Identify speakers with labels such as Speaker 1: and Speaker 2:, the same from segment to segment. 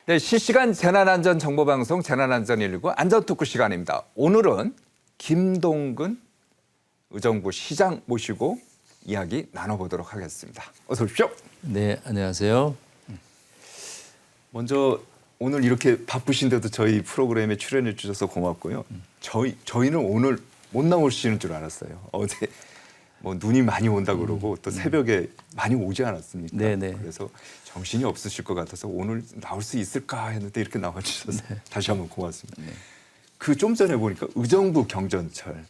Speaker 1: 네, 실시간 재난안전 정보방송 재난안전 119 안전토크 시간입니다. 오늘은 김동근 의정부 시장 모시고 이야기 나눠보도록 하겠습니다. 어서 오십시오.
Speaker 2: 네, 안녕하세요.
Speaker 1: 먼저 오늘 이렇게 바쁘신데도 저희 프로그램에 출연해 주셔서 고맙고요. 저희는 오늘 못 나오시는 줄 알았어요. 어제 뭐 눈이 많이 온다 그러고 또 새벽에 많이 오지 않았습니까?
Speaker 2: 네네.
Speaker 1: 그래서 정신이 없으실 것 같아서 오늘 나올 수 있을까 했는데 이렇게 나와주셔서 다시 한번 고맙습니다. 그 좀 전에 보니까 의정부 경전철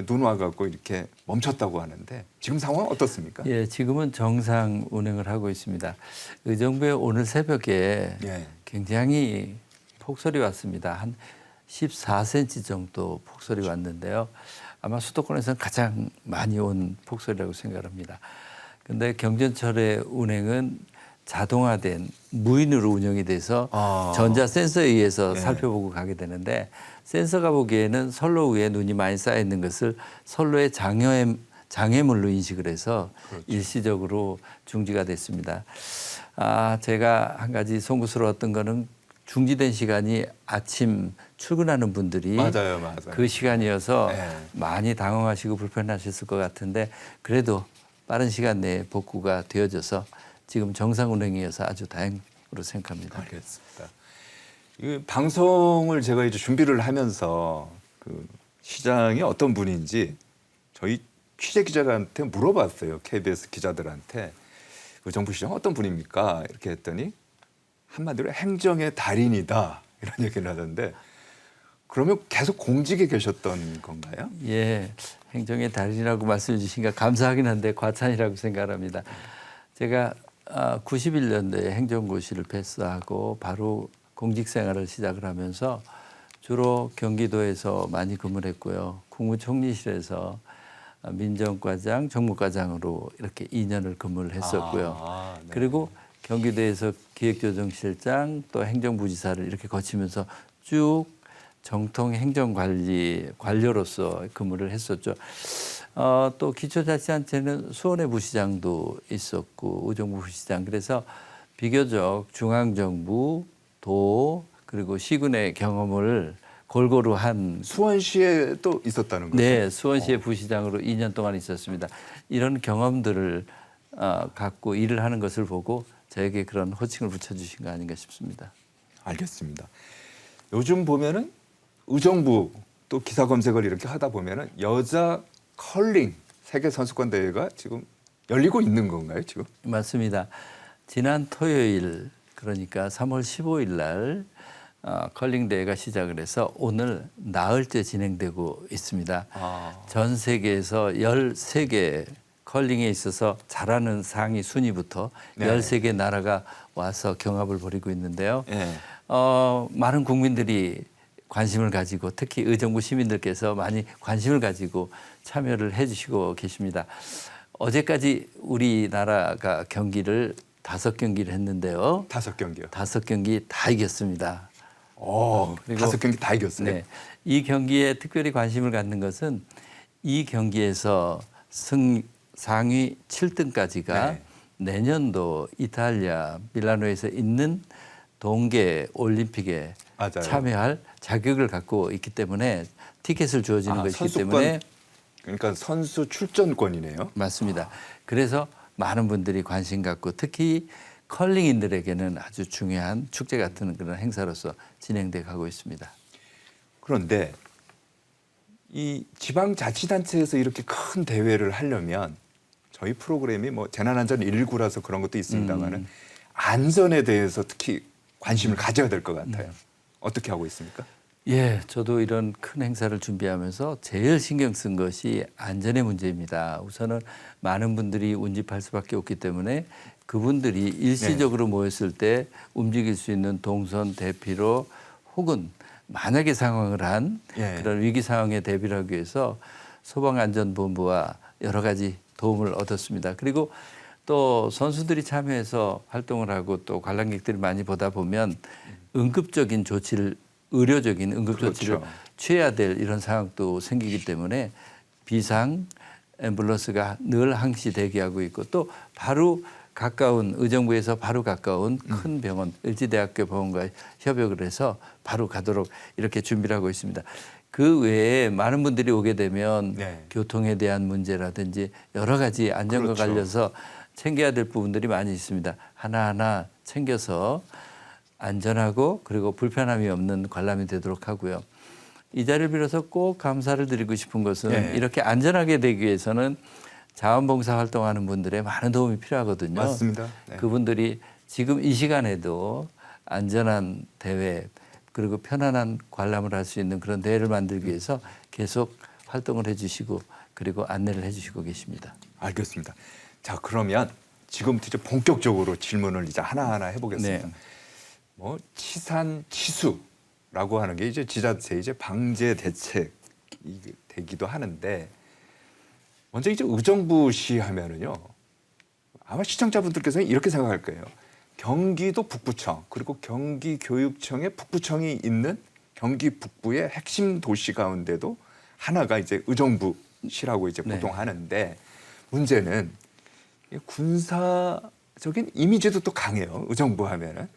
Speaker 1: 눈 와갖고 이렇게 멈췄다고 하는데 지금 상황 어떻습니까?
Speaker 2: 예, 지금은 정상 운행을 하고 있습니다. 의정부에 오늘 새벽에
Speaker 1: 예.
Speaker 2: 굉장히 폭설이 왔습니다. 한 14cm 정도 폭설이 왔는데요. 아마 수도권에서는 가장 많이 온 폭설이라고 생각합니다. 근데 경전철의 운행은 자동화된 무인으로 운영이 돼서 전자 센서에 의해서 살펴보고 가게 되는데 센서가 보기에는 선로 위에 눈이 많이 쌓여 있는 것을 선로의 장애물로 인식을 해서 그렇죠. 일시적으로 중지가 됐습니다. 제가 한 가지 송구스러웠던 거는 중지된 시간이 아침 출근하는 분들이
Speaker 1: 맞아요.
Speaker 2: 그 시간이어서
Speaker 1: 네.
Speaker 2: 많이 당황하시고 불편하셨을 것 같은데 그래도 빠른 시간 내에 복구가 되어져서 지금 정상 운행이어서 아주 다행으로 생각합니다.
Speaker 1: 알겠습니다. 이 방송을 제가 이제 준비를 하면서 그 시장이 어떤 분인지 저희 취재 기자들한테 물어봤어요. KBS 기자들한테 의정부 시장 어떤 분입니까? 이렇게 했더니 한마디로 행정의 달인이다 이런 얘기를 하던데 그러면 계속 공직에 계셨던 건가요?
Speaker 2: 예, 행정의 달인이라고 말씀해 주시니까 감사하긴 한데 과찬이라고 생각합니다. 제가 91년도에 행정고시를 패스하고 바로 공직 생활을 시작을 하면서 주로 경기도에서 많이 근무를 했고요. 국무총리실에서 민정과장, 정무과장으로 이렇게 2년을 근무를 했었고요.
Speaker 1: 네.
Speaker 2: 그리고 경기도에서 기획조정실장 또 행정부지사를 이렇게 거치면서 쭉 정통 행정관료로서 근무를 했었죠. 또 기초자치단체는 수원의 부시장도 있었고 의정부 부시장 그래서 비교적 중앙정부, 도 그리고 시군의 경험을 골고루 한
Speaker 1: 수원시에 또 있었다는 거죠?
Speaker 2: 네, 수원시의 부시장으로 2년 동안 있었습니다. 이런 경험들을 갖고 일을 하는 것을 보고 저에게 그런 호칭을 붙여주신 거 아닌가 싶습니다.
Speaker 1: 알겠습니다. 요즘 보면은 의정부 또 기사 검색을 이렇게 하다 보면은 여자 컬링 세계 선수권 대회가 지금 열리고 있는 건가요, 지금?
Speaker 2: 맞습니다. 지난 토요일 그러니까 3월 15일 날 컬링 대회가 시작을 해서 오늘 나흘째 진행되고 있습니다. 전 세계에서 13개 컬링에 있어서 잘하는 상위 순위부터
Speaker 1: 네.
Speaker 2: 13개 나라가 와서 경합을 벌이고 있는데요.
Speaker 1: 네.
Speaker 2: 많은 국민들이 관심을 가지고 특히 의정부 시민들께서 많이 관심을 가지고 참여를 해 주시고 계십니다. 어제까지 우리나라가 경기를 5경기를 했는데요.
Speaker 1: 5경기요.
Speaker 2: 5경기 다 이겼습니다.
Speaker 1: 그리고 5경기 다 이겼어요.
Speaker 2: 네, 이 경기에 특별히 관심을 갖는 것은 이 경기에서 상위 7등까지가 내년도 이탈리아 밀라노에서 있는 동계 올림픽에
Speaker 1: 맞아요.
Speaker 2: 참여할 자격을 갖고 있기 때문에 티켓을 주어지는 것이기
Speaker 1: 선수권,
Speaker 2: 때문에
Speaker 1: 그러니까 선수 출전권이네요.
Speaker 2: 맞습니다. 그래서 많은 분들이 관심 갖고 특히 컬링인들에게는 아주 중요한 축제 같은 그런 행사로서 진행돼 가고 있습니다.
Speaker 1: 그런데 이 지방자치단체에서 이렇게 큰 대회를 하려면 저희 프로그램이 뭐 재난안전 119라서 그런 것도 있습니다만은 안전에 대해서 특히 관심을 가져야 될 것 같아요. 어떻게 하고 있습니까?
Speaker 2: 예, 저도 이런 큰 행사를 준비하면서 제일 신경 쓴 것이 안전의 문제입니다. 우선은 많은 분들이 운집할 수밖에 없기 때문에 그분들이 일시적으로 모였을 때 움직일 수 있는 동선 대피로 혹은 만약에 상황을 한 그런 위기 상황에 대비를 하기 위해서 소방안전본부와 여러 가지 도움을 얻었습니다. 그리고 또 선수들이 참여해서 활동을 하고 또 관람객들이 많이 보다 보면 응급적인 조치를 의료적인 응급조치를 취해야 될 이런 상황도 생기기 때문에 비상 앰뷸런스가 늘 항시 대기하고 있고 또 바로 가까운 의정부에서 바로 가까운 큰 병원 을지대학교 병원과 협약을 해서 바로 가도록 이렇게 준비를 하고 있습니다. 그 외에 많은 분들이 오게 되면
Speaker 1: 네.
Speaker 2: 교통에 대한 문제라든지 여러 가지 안전과
Speaker 1: 그렇죠.
Speaker 2: 관련해서 챙겨야 될 부분들이 많이 있습니다. 하나하나 챙겨서 안전하고 그리고 불편함이 없는 관람이 되도록 하고요. 이 자리를 빌어서 꼭 감사를 드리고 싶은 것은
Speaker 1: 네.
Speaker 2: 이렇게 안전하게 되기 위해서는 자원봉사 활동하는 분들의 많은 도움이 필요하거든요.
Speaker 1: 맞습니다. 네.
Speaker 2: 그분들이 지금 이 시간에도 안전한 대회 그리고 편안한 관람을 할 수 있는 그런 대회를 만들기 위해서 계속 활동을 해주시고 그리고 안내를 해주시고 계십니다.
Speaker 1: 알겠습니다. 자, 그러면 지금부터 이제 본격적으로 질문을 이제 하나하나 해보겠습니다.
Speaker 2: 네.
Speaker 1: 뭐 치산 치수라고 하는 게 이제 지자체 이제 방제 대책이 되기도 하는데 먼저 이제 의정부시 하면은요 아마 시청자분들께서는 이렇게 생각할 거예요. 경기도 북부청 그리고 경기교육청의 북부청이 있는 경기 북부의 핵심 도시 가운데도 하나가 이제 의정부시라고 이제
Speaker 2: 네.
Speaker 1: 보통 하는데 문제는 이 군사적인 이미지도 또 강해요. 의정부 하면은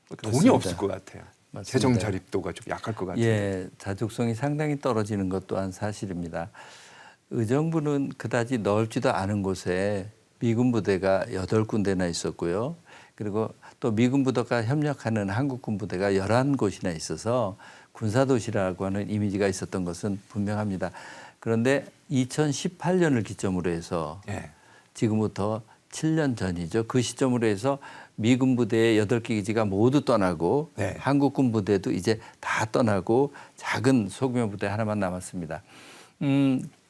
Speaker 1: 돈이
Speaker 2: 그렇습니다.
Speaker 1: 없을 것 같아요.
Speaker 2: 맞습니다.
Speaker 1: 재정 자립도가 좀 약할 것 같아요.
Speaker 2: 예, 자족성이 상당히 떨어지는 것 또한 사실입니다. 의정부는 그다지 넓지도 않은 곳에 미군 부대가 8군데나 있었고요. 그리고 또 미군 부대가 협력하는 한국군 부대가 11곳이나 있어서 군사도시라고 하는 이미지가 있었던 것은 분명합니다. 그런데 2018년을 기점으로 해서
Speaker 1: 예.
Speaker 2: 지금부터 7년 전이죠. 그 시점으로 해서 미군 부대의 8개 기지가 모두 떠나고
Speaker 1: 네.
Speaker 2: 한국군 부대도 이제 다 떠나고 작은 소규모 부대 하나만 남았습니다.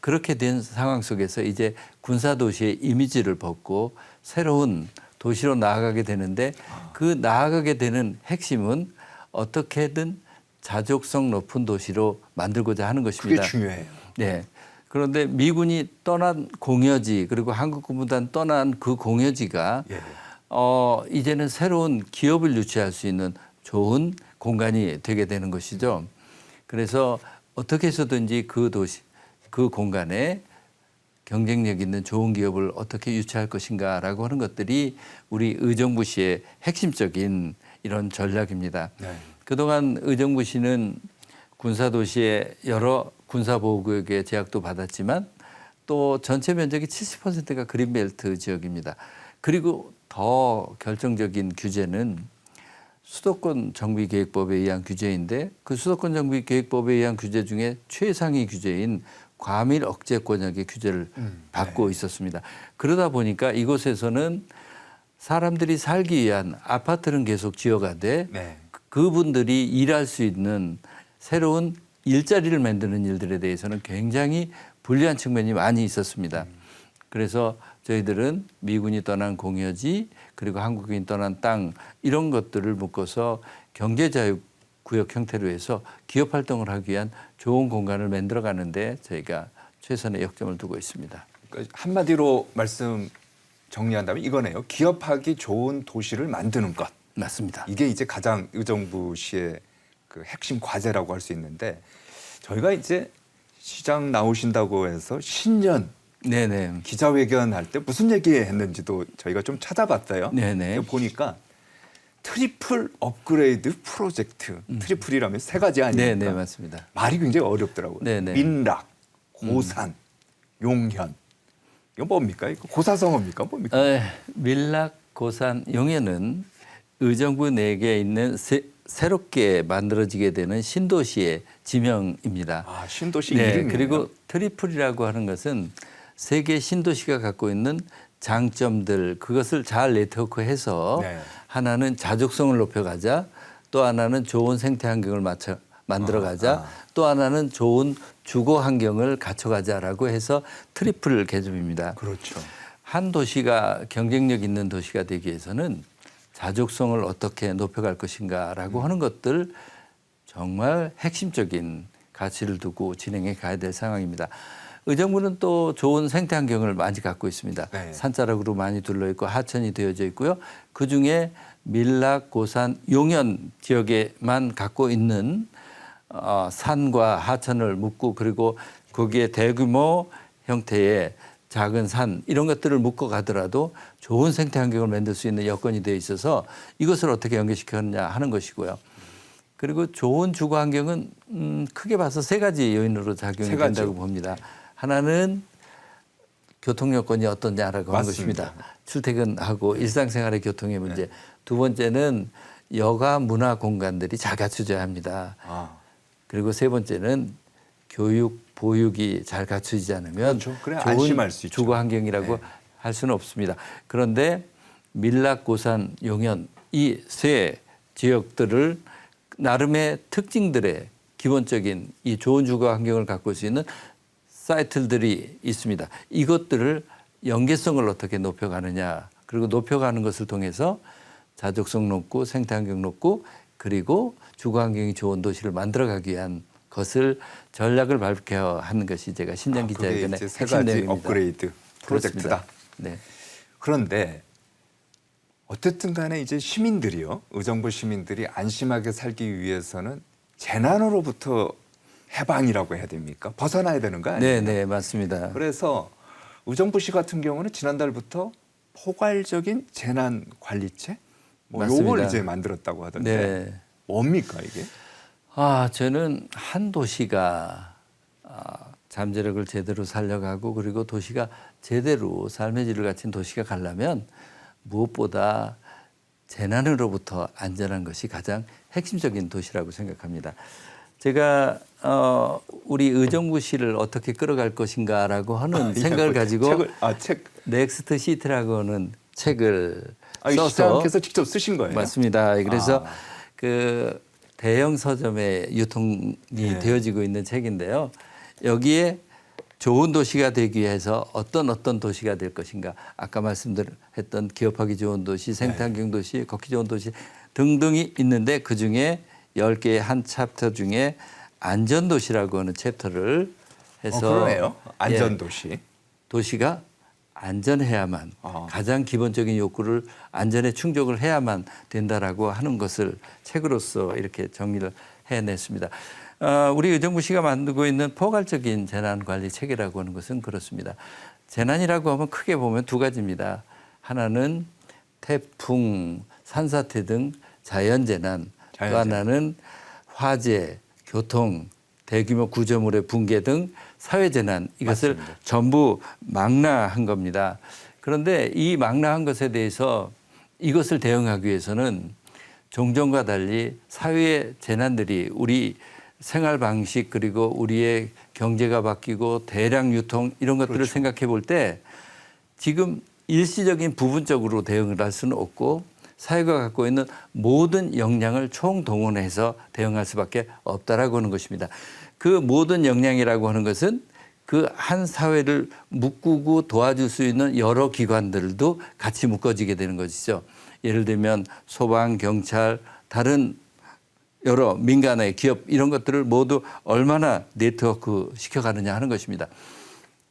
Speaker 2: 그렇게 된 상황 속에서 이제 군사도시의 이미지를 벗고 새로운 도시로 나아가게 되는데 그 나아가게 되는 핵심은 어떻게든 자족성 높은 도시로 만들고자 하는 것입니다.
Speaker 1: 그게 중요해요.
Speaker 2: 네. 그런데 미군이 떠난 공여지 그리고 한국군부단 떠난 그 공여지가
Speaker 1: 예.
Speaker 2: 이제는 새로운 기업을 유치할 수 있는 좋은 공간이 되게 되는 것이죠. 그래서 어떻게 해서든지 그 도시, 그 공간에 경쟁력 있는 좋은 기업을 어떻게 유치할 것인가라고 하는 것들이 우리 의정부시의 핵심적인 이런 전략입니다.
Speaker 1: 네.
Speaker 2: 그동안 의정부시는 군사도시의 여러 군사보호구역의 제약도 받았지만 또 전체 면적이 70%가 그린벨트 지역입니다. 그리고 더 결정적인 규제는 수도권 정비계획법에 의한 규제인데 그 수도권 정비계획법에 의한 규제 중에 최상위 규제인 과밀 억제권역의 규제를 받고 있었습니다. 그러다 보니까 이곳에서는 사람들이 살기 위한 아파트는 계속 지어가되
Speaker 1: 네.
Speaker 2: 그분들이 일할 수 있는 새로운 일자리를 만드는 일들에 대해서는 굉장히 불리한 측면이 많이 있었습니다. 그래서 저희들은 미군이 떠난 공여지 그리고 한국인이 떠난 땅 이런 것들을 묶어서 경제자유구역 형태로 해서 기업 활동을 하기 위한 좋은 공간을 만들어 가는데 저희가 최선의 역점을 두고 있습니다.
Speaker 1: 그러니까 한마디로 말씀 정리한다면 이거네요. 기업하기 좋은 도시를 만드는 것.
Speaker 2: 맞습니다.
Speaker 1: 이게 이제 가장 의정부시의 그 핵심 과제라고 할 수 있는데 저희가 이제 시장 나오신다고 해서 신년
Speaker 2: 네네.
Speaker 1: 기자회견 할 때 무슨 얘기했는지도 저희가 좀 찾아봤어요.
Speaker 2: 네네.
Speaker 1: 보니까 트리플 업그레이드 프로젝트. 트리플이라면 3가지 아닙니까?
Speaker 2: 네네 맞습니다.
Speaker 1: 말이 굉장히 어렵더라고요.
Speaker 2: 네네.
Speaker 1: 민락, 고산, 용현. 이거 뭡니까? 이거 고사성어입니까? 뭡니까?
Speaker 2: 밀락, 고산, 용해는 의정부 내에 있는 새롭게 만들어지게 되는 신도시의 지명입니다.
Speaker 1: 아, 신도시
Speaker 2: 네,
Speaker 1: 이름이에요.
Speaker 2: 그리고 트리플이라고 하는 것은 세계 신도시가 갖고 있는 장점들 그것을 잘 네트워크해서
Speaker 1: 네.
Speaker 2: 하나는 자족성을 높여가자, 또 하나는 좋은 생태 환경을 만들어가자, 또 하나는 좋은 주거 환경을 갖춰가자라고 해서 트리플 개념입니다.
Speaker 1: 그렇죠.
Speaker 2: 한 도시가 경쟁력 있는 도시가 되기 위해서는 자족성을 어떻게 높여갈 것인가라고 하는 것들 정말 핵심적인 가치를 두고 진행해 가야 될 상황입니다. 의정부는 또 좋은 생태 환경을 많이 갖고 있습니다.
Speaker 1: 네.
Speaker 2: 산자락으로 많이 둘러 있고 하천이 되어져 있고요. 그중에 밀락, 고산, 용현 지역에만 갖고 있는 산과 하천을 묶고 그리고 거기에 대규모 형태의 작은 산 이런 것들을 묶어 가더라도 좋은 생태 환경을 만들 수 있는 여건이 되어 있어서 이것을 어떻게 연계시켰느냐 하는 것이고요. 그리고 좋은 주거 환경은 크게 봐서 세 가지 요인으로 작용이
Speaker 1: 세 가지요.
Speaker 2: 된다고 봅니다. 하나는 교통 여건이 어떠냐라고 하는
Speaker 1: 맞습니다.
Speaker 2: 것입니다. 출퇴근하고 일상생활의 교통의 문제. 두 번째는 여가 문화 공간들이 잘 갖춰져야 합니다.
Speaker 1: 아,
Speaker 2: 그리고 세 번째는 교육, 보육이 잘 갖춰지지 않으면
Speaker 1: 그렇죠. 그래야
Speaker 2: 좋은
Speaker 1: 안심할 수 있죠.
Speaker 2: 주거 환경이라고
Speaker 1: 네.
Speaker 2: 할 수는 없습니다. 그런데 밀락, 고산, 용현 이 세 지역들을 나름의 특징들의 기본적인 이 좋은 주거 환경을 갖고 올 수 있는 사이트들이 있습니다. 이것들을 연계성을 어떻게 높여가느냐 그리고 높여가는 것을 통해서 자족성 높고 생태환경 높고 그리고 주거환경이 좋은 도시를 만들어가기 위한 것을 전략을 발표하는 하는 것이 제가 신장
Speaker 1: 그게
Speaker 2: 기자회견의
Speaker 1: 이제 세
Speaker 2: 핵심
Speaker 1: 가지
Speaker 2: 내용입니다.
Speaker 1: 업그레이드 프로젝트다.
Speaker 2: 그렇습니다. 네.
Speaker 1: 그런데 어쨌든 간에 이제 시민들이요. 의정부 시민들이 안심하게 살기 위해서는 재난으로부터 해방이라고 해야 됩니까? 벗어나야 되는 거 아니에요?
Speaker 2: 네, 네, 맞습니다.
Speaker 1: 그래서 의정부시 같은 경우는 지난달부터 포괄적인 재난 관리체 뭐 요걸
Speaker 2: 맞습니다.
Speaker 1: 이제 만들었다고 하던데
Speaker 2: 네.
Speaker 1: 뭡니까 이게?
Speaker 2: 저는 한 도시가 잠재력을 제대로 살려가고 그리고 도시가 제대로 삶의 질을 갖춘 도시가 가려면 무엇보다 재난으로부터 안전한 것이 가장 핵심적인 도시라고 생각합니다. 제가 우리 의정부시를 어떻게 끌어갈 것인가라고 하는 생각을 가지고
Speaker 1: 책.
Speaker 2: 넥스트 시티라고 하는 책을
Speaker 1: 이
Speaker 2: 써서
Speaker 1: 시장께서 직접 쓰신 거예요?
Speaker 2: 맞습니다. 그래서 그 대형 서점에 유통이
Speaker 1: 네.
Speaker 2: 되어지고 있는 책인데요. 여기에 좋은 도시가 되기 위해서 어떤 도시가 될 것인가. 아까 말씀드렸던 기업하기 좋은 도시, 생태환경 도시, 걷기 좋은 도시 등등이 있는데 그중에 10개의 한 챕터 중에 안전도시라고 하는 챕터를 해서
Speaker 1: 그러네요.
Speaker 2: 예,
Speaker 1: 안전도시.
Speaker 2: 도시가 안전해야만 가장 기본적인 욕구를 안전에 충족을 해야만 된다라고 하는 것을 책으로서 이렇게 정리를 해냈습니다. 우리 의정부시가 만들고 있는 포괄적인 재난관리 체계라고 하는 것은 그렇습니다. 재난이라고 하면 크게 보면 두 가지입니다. 하나는 태풍, 산사태 등 자연재난, 또 하나는 화재, 교통, 대규모 구조물의 붕괴 등 사회재난 이것을
Speaker 1: 맞습니다.
Speaker 2: 전부 망라한 겁니다. 그런데 이 망라한 것에 대해서 이것을 대응하기 위해서는 종전과 달리 사회의 재난들이 우리 생활 방식 그리고 우리의 경제가 바뀌고 대량 유통 이런 것들을
Speaker 1: 그렇죠.
Speaker 2: 생각해 볼 때 지금 일시적인 부분적으로 대응을 할 수는 없고 사회가 갖고 있는 모든 역량을 총동원해서 대응할 수밖에 없다라고 하는 것입니다. 그 모든 역량이라고 하는 것은 그 한 사회를 묶고 도와줄 수 있는 여러 기관들도 같이 묶어지게 되는 것이죠. 예를 들면 소방, 경찰, 다른 여러 민간의 기업 이런 것들을 모두 얼마나 네트워크 시켜가느냐 하는 것입니다.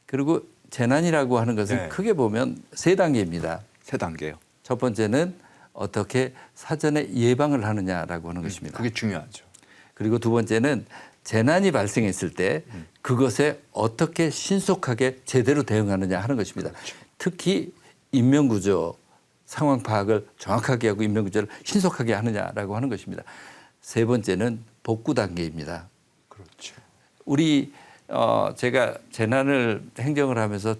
Speaker 2: 그리고 재난이라고 하는 것은
Speaker 1: 네.
Speaker 2: 크게 보면 세 단계입니다.
Speaker 1: 세 단계요.
Speaker 2: 첫 번째는 어떻게 사전에 예방을 하느냐라고 하는 것입니다.
Speaker 1: 그게 중요하죠.
Speaker 2: 그리고 두 번째는 재난이 발생했을 때 그것에 어떻게 신속하게 제대로 대응하느냐 하는 것입니다. 특히 인명구조 상황 파악을 정확하게 하고 인명구조를 신속하게 하느냐라고 하는 것입니다. 세 번째는 복구 단계입니다.
Speaker 1: 그렇죠.
Speaker 2: 우리 제가 재난을 행정을 하면서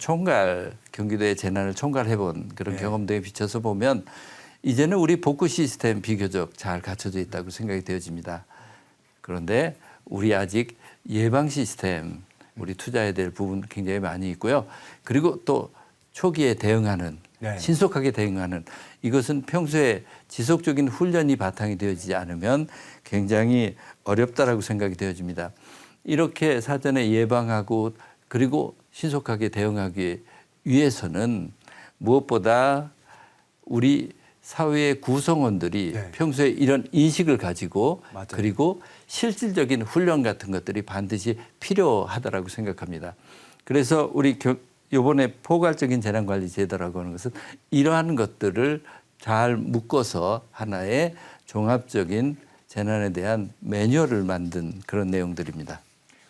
Speaker 2: 경기도의 재난을 총괄해본 그런 경험들에 비춰서 보면 이제는 우리 복구 시스템 비교적 잘 갖춰져 있다고 생각이 되어집니다. 그런데 우리 아직 예방 시스템 우리 투자해야 될 부분 굉장히 많이 있고요. 그리고 또 초기에 대응하는 신속하게 대응하는 이것은 평소에 지속적인 훈련이 바탕이 되어지지 않으면 굉장히 어렵다라고 생각이 되어집니다. 이렇게 사전에 예방하고 그리고 신속하게 대응하기 위해서는 무엇보다 우리 사회의 구성원들이 평소에 이런 인식을 가지고 그리고 실질적인 훈련 같은 것들이 반드시 필요하다라고 생각합니다. 그래서 우리 이번에 포괄적인 재난관리 제도라고 하는 것은 이러한 것들을 잘 묶어서 하나의 종합적인 재난에 대한 매뉴얼을 만든 그런 내용들입니다.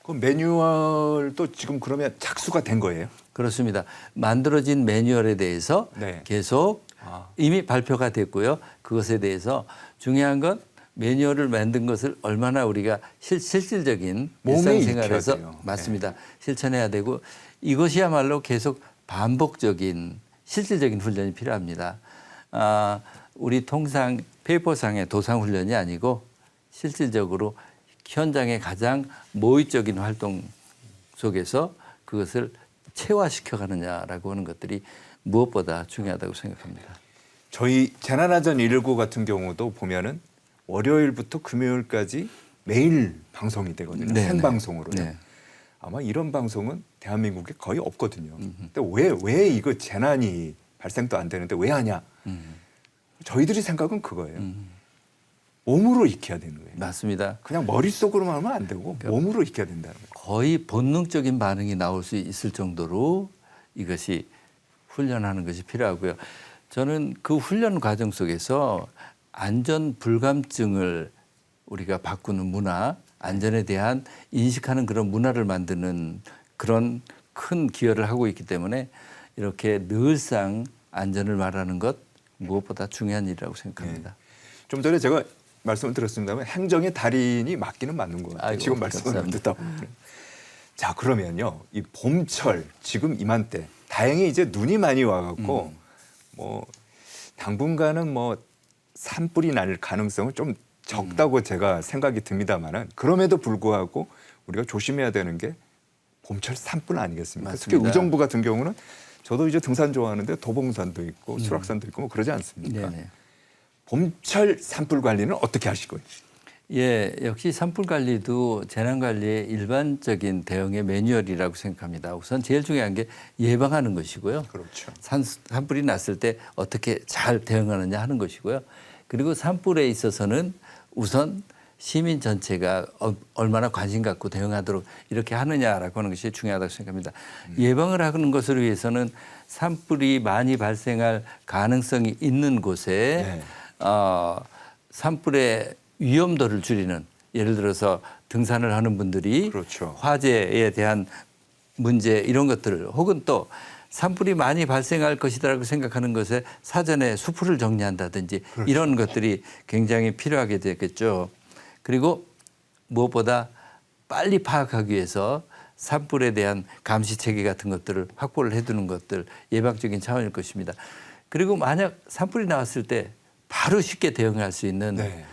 Speaker 1: 그 매뉴얼도 지금 그러면 착수가 된 거예요?
Speaker 2: 그렇습니다. 만들어진 매뉴얼에 대해서
Speaker 1: 네.
Speaker 2: 계속
Speaker 1: 아.
Speaker 2: 이미 발표가 됐고요. 그것에 대해서 중요한 건 매뉴얼을 만든 것을 얼마나 우리가 실질적인
Speaker 1: 몸에
Speaker 2: 일상생활에서
Speaker 1: 익혀야 돼요.
Speaker 2: 맞습니다. 실천해야 되고 이것이야말로 계속 반복적인 실질적인 훈련이 필요합니다. 우리 통상 페이퍼상의 도상 훈련이 아니고 실질적으로 현장의 가장 모의적인 활동 속에서 그것을 체화시켜가느냐라고 하는 것들이 무엇보다 중요하다고 생각합니다.
Speaker 1: 저희 재난안전 119 같은 경우도 보면은 월요일부터 금요일까지 매일 방송이 되거든요.
Speaker 2: 네,
Speaker 1: 생방송으로요.
Speaker 2: 네.
Speaker 1: 아마 이런 방송은 대한민국에 거의 없거든요. 근데 왜 이거 재난이 발생도 안 되는데 왜 하냐? 저희들이 생각은 그거예요. 몸으로 익혀야 되는 거예요.
Speaker 2: 맞습니다.
Speaker 1: 그냥 머릿속으로만 하면 안 되고 몸으로 익혀야 된다는 거예요.
Speaker 2: 거의 본능적인 반응이 나올 수 있을 정도로 이것이 훈련하는 것이 필요하고요. 저는 그 훈련 과정 속에서 안전 불감증을 우리가 바꾸는 문화, 안전에 대한 인식하는 그런 문화를 만드는 그런 큰 기여를 하고 있기 때문에 이렇게 늘상 안전을 말하는 것 무엇보다 중요한 일이라고 생각합니다.
Speaker 1: 좀 전에 제가 말씀을 드렸습니다만 행정의 달인이 맞기는 맞는 것 같아요.
Speaker 2: 아이고,
Speaker 1: 지금 말씀을
Speaker 2: 감사합니다.
Speaker 1: 듣다 보면. 자, 그러면요. 이 봄철 지금 이맘때 다행히 이제 눈이 많이 와갖고 뭐 당분간은 뭐 산불이 날 가능성은 좀 적다고 제가 생각이 듭니다만은 그럼에도 불구하고 우리가 조심해야 되는 게 봄철 산불 아니겠습니까? 특히
Speaker 2: 맞습니다.
Speaker 1: 의정부 같은 경우는 저도 이제 등산 좋아하는데 도봉산도 있고 수락산도 있고 뭐 그러지 않습니까?
Speaker 2: 네네.
Speaker 1: 봄철 산불 관리는 어떻게 하시고요?
Speaker 2: 예, 역시 산불 관리도 재난 관리의 일반적인 대응의 매뉴얼이라고 생각합니다. 우선 제일 중요한 게 예방하는 것이고요.
Speaker 1: 그렇죠.
Speaker 2: 산불이 났을 때 어떻게 잘 대응하느냐 하는 것이고요. 그리고 산불에 있어서는 우선 시민 전체가 얼마나 관심 갖고 대응하도록 이렇게 하느냐라고 하는 것이 중요하다고 생각합니다. 예방을 하는 것을 위해서는 산불이 많이 발생할 가능성이 있는 곳에 산불의 위험도를 줄이는 예를 들어서 등산을 하는 분들이
Speaker 1: 그렇죠.
Speaker 2: 화재에 대한 문제 이런 것들을 혹은 또 산불이 많이 발생할 것이라고 생각하는 것에 사전에 수풀을 정리한다든지
Speaker 1: 그렇죠.
Speaker 2: 이런 것들이 굉장히 필요하게 되겠죠. 그리고 무엇보다 빨리 파악하기 위해서 산불에 대한 감시 체계 같은 것들을 확보를 해두는 것들 예방적인 차원일 것입니다. 그리고 만약 산불이 나왔을 때 바로 쉽게 대응할 수 있는
Speaker 1: 네.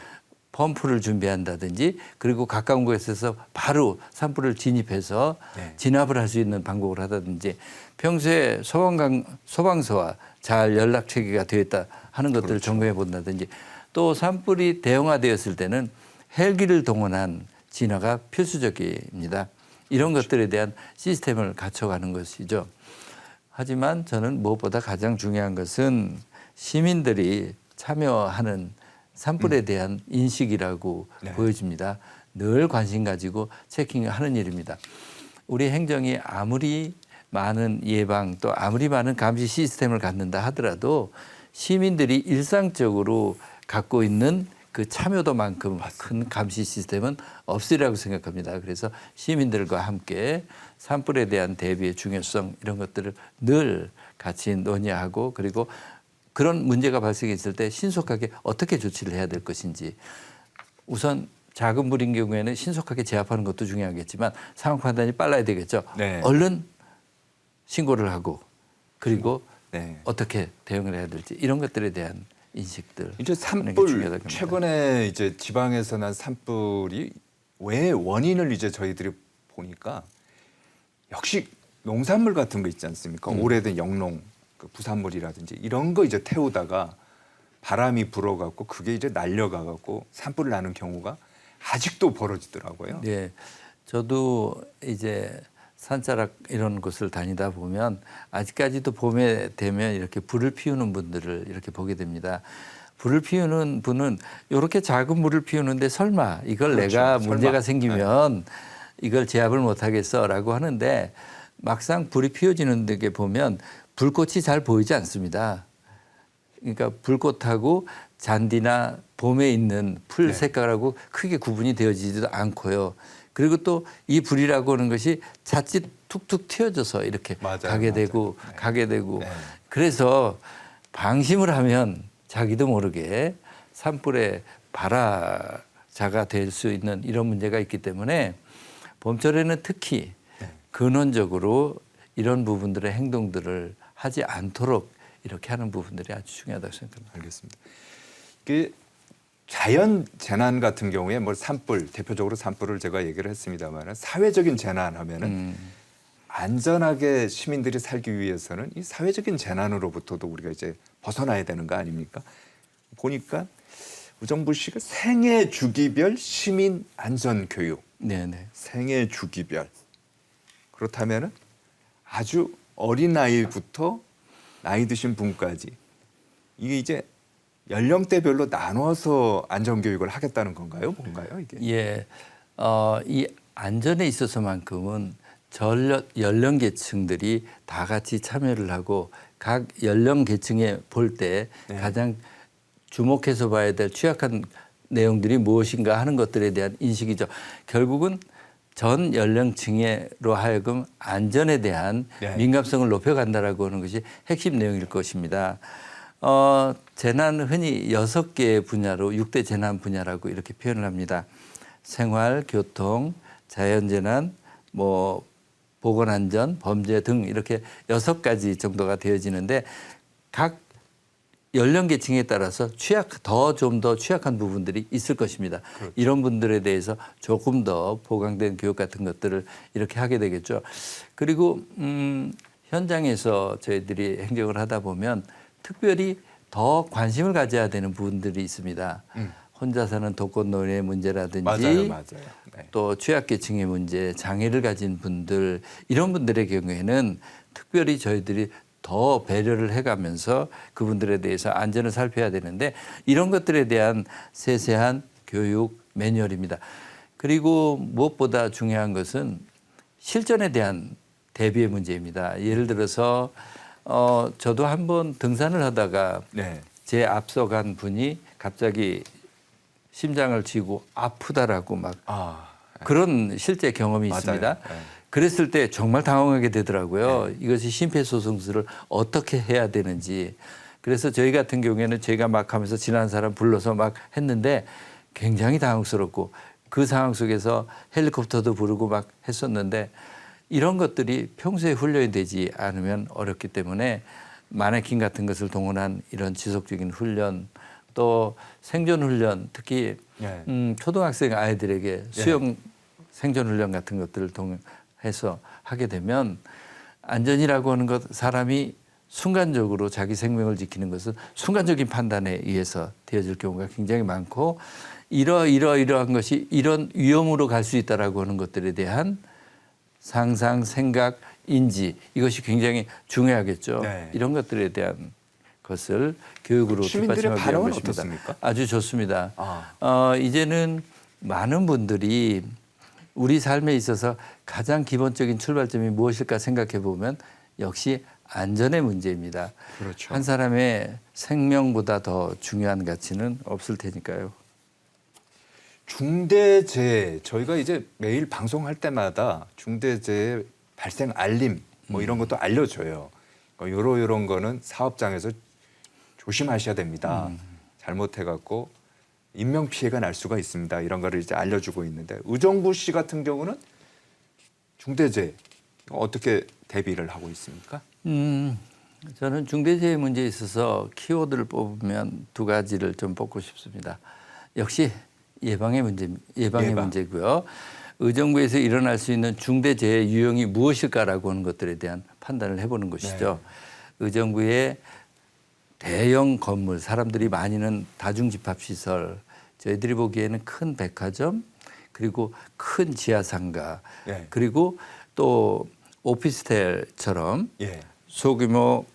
Speaker 2: 펌프를 준비한다든지 그리고 가까운 곳에서 바로 산불을 진입해서
Speaker 1: 네.
Speaker 2: 진압을 할 수 있는 방법을 하다든지 평소에 소방서와 잘 연락 체계가 되어 있다 하는 것들을
Speaker 1: 그렇죠.
Speaker 2: 점검해 본다든지 또 산불이 대형화되었을 때는 헬기를 동원한 진화가 필수적입니다. 이런 것들에 대한 시스템을 갖춰가는 것이죠. 하지만 저는 무엇보다 가장 중요한 것은 시민들이 참여하는 산불에 대한 인식이라고
Speaker 1: 네.
Speaker 2: 보여집니다. 늘 관심 가지고 체킹하는 일입니다. 우리 행정이 아무리 많은 예방 또 아무리 많은 감시 시스템을 갖는다 하더라도 시민들이 일상적으로 갖고 있는 그 참여도만큼 큰 감시 시스템은 없으리라고 생각합니다. 그래서 시민들과 함께 산불에 대한 대비의 중요성 이런 것들을 늘 같이 논의하고 그리고 그런 문제가 발생했을 때 신속하게 어떻게 조치를 해야 될 것인지 우선 작은 불인 경우에는 신속하게 제압하는 것도 중요하겠지만 상황 판단이 빨라야 되겠죠.
Speaker 1: 네.
Speaker 2: 얼른 신고를 하고 그리고
Speaker 1: 네.
Speaker 2: 어떻게 대응을 해야 될지 이런 것들에 대한 인식들
Speaker 1: 이제
Speaker 2: 하는 게
Speaker 1: 산불
Speaker 2: 중요하다고 봅니다.
Speaker 1: 최근에 이제 지방에서 난 산불이 왜 원인을 이제 저희들이 보니까 역시 농산물 같은 거 있지 않습니까? 오래된 영농 그 부산물이라든지 이런 거 이제 태우다가 바람이 불어갖고 그게 이제 날려가갖고 산불을 나는 경우가 아직도 벌어지더라고요.
Speaker 2: 예, 저도 이제 산자락 이런 곳을 다니다 보면 아직까지도 봄에 되면 이렇게 불을 피우는 분들을 이렇게 보게 됩니다. 불을 피우는 분은 이렇게 작은 불을 피우는데 설마 이걸
Speaker 1: 그렇죠.
Speaker 2: 내가
Speaker 1: 설마.
Speaker 2: 문제가 생기면 이걸 제압을 못하겠어라고 하는데 막상 불이 피워지는 데 보면 불꽃이 잘 보이지 않습니다. 그러니까 불꽃하고 잔디나 봄에 있는 풀
Speaker 1: 네.
Speaker 2: 색깔하고 크게 구분이 되어지지도 않고요. 그리고 또 이 불이라고 하는 것이 자칫 툭툭 튀어져서 이렇게
Speaker 1: 맞아요,
Speaker 2: 가게 되고
Speaker 1: 맞아요. 네.
Speaker 2: 가게 되고
Speaker 1: 네.
Speaker 2: 그래서 방심을 하면 자기도 모르게 산불에 발화자가 될 수 있는 이런 문제가 있기 때문에 봄철에는 특히
Speaker 1: 네.
Speaker 2: 근원적으로 이런 부분들의 행동들을 하지 않도록 이렇게 하는 부분들이 아주 중요하다고 생각합니다.
Speaker 1: 알겠습니다. 그 자연 재난 같은 경우에 뭐 산불 대표적으로 산불을 제가 얘기를 했습니다만 사회적인 재난하면은 안전하게 시민들이 살기 위해서는 이 사회적인 재난으로부터도 우리가 이제 벗어나야 되는 거 아닙니까? 보니까 우정부 씨가 생애 주기별 시민 안전 교육,
Speaker 2: 네네.
Speaker 1: 생애 주기별 그렇다면은 아주 어린 나이부터 나이 드신 분까지 이게 이제 연령대별로 나눠서 안전 교육을 하겠다는 건가요? 뭔가요 이게?
Speaker 2: 예, 이 안전에 있어서만큼은 연령 계층들이 다 같이 참여를 하고 각 연령 계층에 볼 때
Speaker 1: 네.
Speaker 2: 가장 주목해서 봐야 될 취약한 내용들이 무엇인가 하는 것들에 대한 인식이죠. 결국은 전 연령층으로 하여금 안전에 대한
Speaker 1: 네.
Speaker 2: 민감성을 높여간다라고 하는 것이 핵심 내용일 것입니다. 재난은 흔히 6개의 분야로 6대 재난 분야라고 이렇게 표현을 합니다. 생활, 교통, 자연재난, 뭐 보건안전, 범죄 등 이렇게 6가지 정도가 되어지는데 각 연령계층에 따라서 좀 더 취약한 부분들이 있을 것입니다.
Speaker 1: 그렇죠.
Speaker 2: 이런 분들에 대해서 조금 더 보강된 교육 같은 것들을 이렇게 하게 되겠죠. 그리고 현장에서 저희들이 행정을 하다 보면 특별히 더 관심을 가져야 되는 부분들이 있습니다. 혼자 사는 독거노인의 문제라든지
Speaker 1: 맞아요. 네.
Speaker 2: 또 취약계층의 문제, 장애를 가진 분들 이런 분들의 경우에는 특별히 저희들이 더 배려를 해가면서 그분들에 대해서 안전을 살펴야 되는데 이런 것들에 대한 세세한 교육 매뉴얼입니다. 그리고 무엇보다 중요한 것은 실전에 대한 대비의 문제입니다. 예를 들어서 저도 한번 등산을 하다가
Speaker 1: 네.
Speaker 2: 제 앞서간 분이 갑자기 심장을 쥐고 아프다라고 막 그런 실제 경험이
Speaker 1: 맞아요.
Speaker 2: 있습니다.
Speaker 1: 네.
Speaker 2: 그랬을 때 정말 당황하게 되더라고요. 이것이 심폐소생술을 어떻게 해야 되는지. 그래서 저희 같은 경우에는 제가 막 하면서 지난 사람 불러서 막 했는데 굉장히 당황스럽고 그 상황 속에서 헬리콥터도 부르고 막 했었는데 이런 것들이 평소에 훈련이 되지 않으면 어렵기 때문에 마네킹 같은 것을 동원한 이런 지속적인 훈련 또 생존 훈련 특히
Speaker 1: 네.
Speaker 2: 초등학생 아이들에게 수영 생존 훈련 같은 것들을 통해서 하게 되면 안전이라고 하는 것 사람이 순간적으로 자기 생명을 지키는 것은 순간적인 판단에 의해서 되어질 경우가 굉장히 많고 이러한 것이 이런 위험으로 갈 수 있다라고 하는 것들에 대한 상상, 생각, 인지 이것이 굉장히 중요하겠죠.
Speaker 1: 네.
Speaker 2: 이런 것들에 대한 것을 교육으로
Speaker 1: 시민들의
Speaker 2: 뒷받침하기 위한
Speaker 1: 반응은
Speaker 2: 것입니다.
Speaker 1: 어떻습니까?
Speaker 2: 아주 좋습니다. 이제는 많은 분들이 우리 삶에 있어서 가장 기본적인 출발점이 무엇일까 생각해 보면 역시 안전의 문제입니다.
Speaker 1: 그렇죠.
Speaker 2: 한 사람의 생명보다 더 중요한 가치는 없을 테니까요.
Speaker 1: 중대재해 저희가 이제 매일 방송할 때마다 중대재해 발생 알림 뭐 이런 것도 알려줘요. 요런 거는 사업장에서 조심하셔야 됩니다. 잘못해갖고 인명 피해가 날 수가 있습니다. 이런 거를 이제 알려주고 있는데 의정부 씨 같은 경우는 중대재해 어떻게 대비를 하고 있습니까?
Speaker 2: 저는 중대재해 문제에 있어서 키워드를 뽑으면 2가지를 좀 뽑고 싶습니다. 역시 예방. 문제고요. 의정부에서 일어날 수 있는 중대재해 유형이 무엇일까라고 하는 것들에 대한 판단을 해보는 것이죠. 의정부의 대형 건물, 사람들이 많이 있는 다중집합시설, 저희들이 보기에는 큰 백화점, 그리고 큰 지하상가, 그리고 또 오피스텔처럼 소규모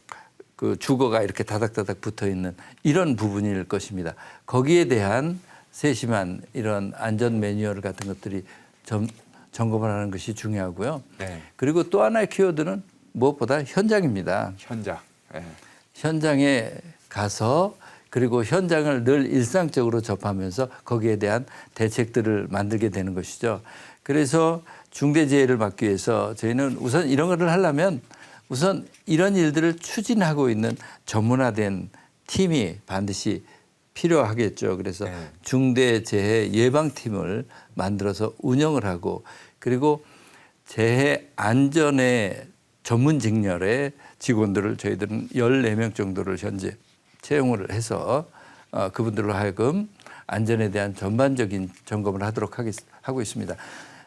Speaker 2: 그 주거가 이렇게 다닥다닥 붙어 있는 이런 부분일 것입니다. 거기에 대한 세심한 이런 안전 매뉴얼 같은 것들이 점검을 하는 것이 중요하고요. 그리고 또 하나의 키워드는 무엇보다 현장입니다. 현장에 가서 그리고 현장을 늘 일상적으로 접하면서 거기에 대한 대책들을 만들게 되는 것이죠. 그래서 중대재해를 막기 위해서 저희는 우선 이런 거를 하려면 우선 이런 일들을 추진하고 있는 전문화된 팀이 반드시 필요하겠죠. 그래서
Speaker 1: 네.
Speaker 2: 중대재해 예방팀을 만들어서 운영을 하고 그리고 재해 안전의 전문 직렬의 직원들을 저희들은 14명 정도를 현재 채용을 해서 그분들로 하여금 안전에 대한 전반적인 점검을 하고 있습니다.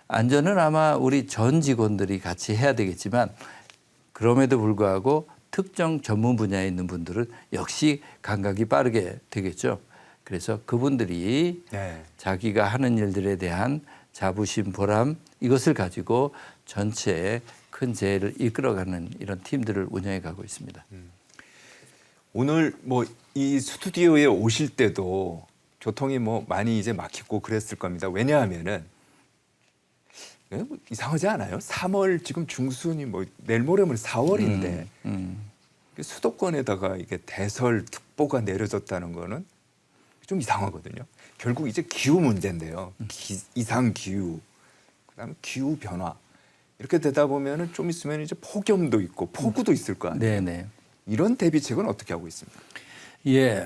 Speaker 2: 안전은 아마 우리 전 직원들이 같이 해야 되겠지만 그럼에도 불구하고 특정 전문 분야에 있는 분들은 역시 감각이 빠르게 되겠죠. 그래서 그분들이
Speaker 1: 네.
Speaker 2: 자기가 하는 일들에 대한 자부심, 보람 이것을 가지고 전체의 큰 재해를 이끌어가는 이런 팀들을 운영해 가고 있습니다.
Speaker 1: 오늘 뭐 이 스튜디오에 오실 때도 교통이 뭐 많이 이제 막히고 그랬을 겁니다. 왜냐하면은 뭐 이상하지 않아요? 3월 지금 중순이 뭐 내일 모레면 4월인데 수도권에다가 이게 대설특보가 내려졌다는 거는 좀 이상하거든요. 결국 이제 기후 문제인데요. 이상 기후, 그다음에 기후 변화 이렇게 되다 보면은 좀 있으면 이제 폭염도 있고 폭우도 있을 거 아니에요.
Speaker 2: 네네.
Speaker 1: 이런 대비책은 어떻게 하고 있습니까?
Speaker 2: 예,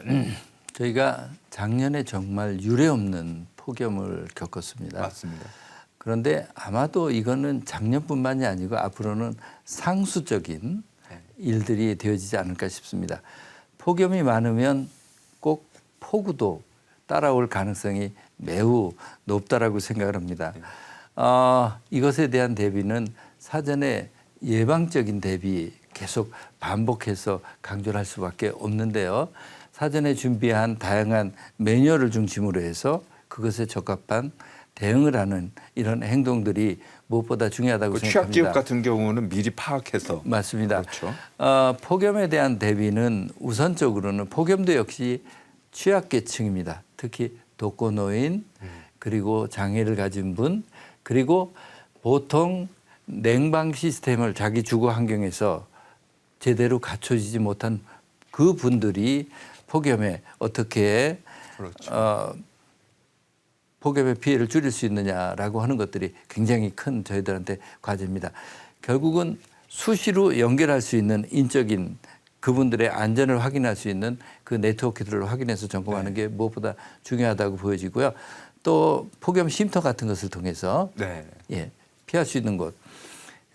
Speaker 2: 저희가 작년에 정말 유례없는 폭염을 겪었습니다.
Speaker 1: 맞습니다.
Speaker 2: 그런데 아마도 이거는 작년뿐만이 아니고 앞으로는 상수적인 일들이 되어지지 않을까 싶습니다. 폭염이 많으면 꼭 폭우도 따라올 가능성이 매우 높다라고 생각을 합니다. 이것에 대한 대비는 사전에 예방적인 대비 계속 반복해서 강조를 할 수밖에 없는데요. 사전에 준비한 다양한 매뉴얼을 중심으로 해서 그것에 적합한 대응을 하는 이런 행동들이 무엇보다 중요하다고
Speaker 1: 그
Speaker 2: 생각합니다.
Speaker 1: 취약지역 같은 경우는 미리 파악해서
Speaker 2: 맞습니다.
Speaker 1: 그렇죠.
Speaker 2: 폭염에 대한 대비는 우선적으로는 폭염도 역시 취약계층입니다. 특히 독거노인 그리고 장애를 가진 분 그리고 보통 냉방 시스템을 자기 주거 환경에서 제대로 갖춰지지 못한 그 분들이 폭염에 어떻게
Speaker 1: 그렇죠.
Speaker 2: 폭염의 피해를 줄일 수 있느냐라고 하는 것들이 굉장히 큰 저희들한테 과제입니다. 결국은 수시로 연결할 수 있는 인적인 그분들의 안전을 확인할 수 있는 그 네트워크들을 확인해서 점검하는 게 무엇보다 중요하다고 보여지고요. 또 폭염 쉼터 같은 것을 통해서
Speaker 1: 네.
Speaker 2: 예, 피할 수 있는 곳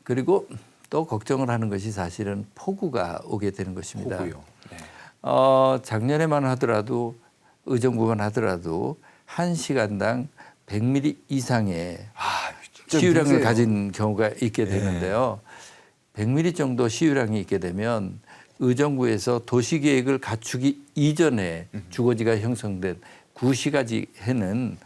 Speaker 2: 그리고 또 걱정을 하는 것이 사실은 폭우가 오게 되는 것입니다.
Speaker 1: 폭우요. 네.
Speaker 2: 작년에만 하더라도 의정부만 하더라도 1시간당 100mm 이상의
Speaker 1: 진짜
Speaker 2: 시유량을
Speaker 1: 문제예요.
Speaker 2: 가진 경우가 있게 되는데요. 100mm 정도 시유량이 있게 되면 의정부에서 도시계획을 갖추기 이전에 주거지가 형성된 구시가지해는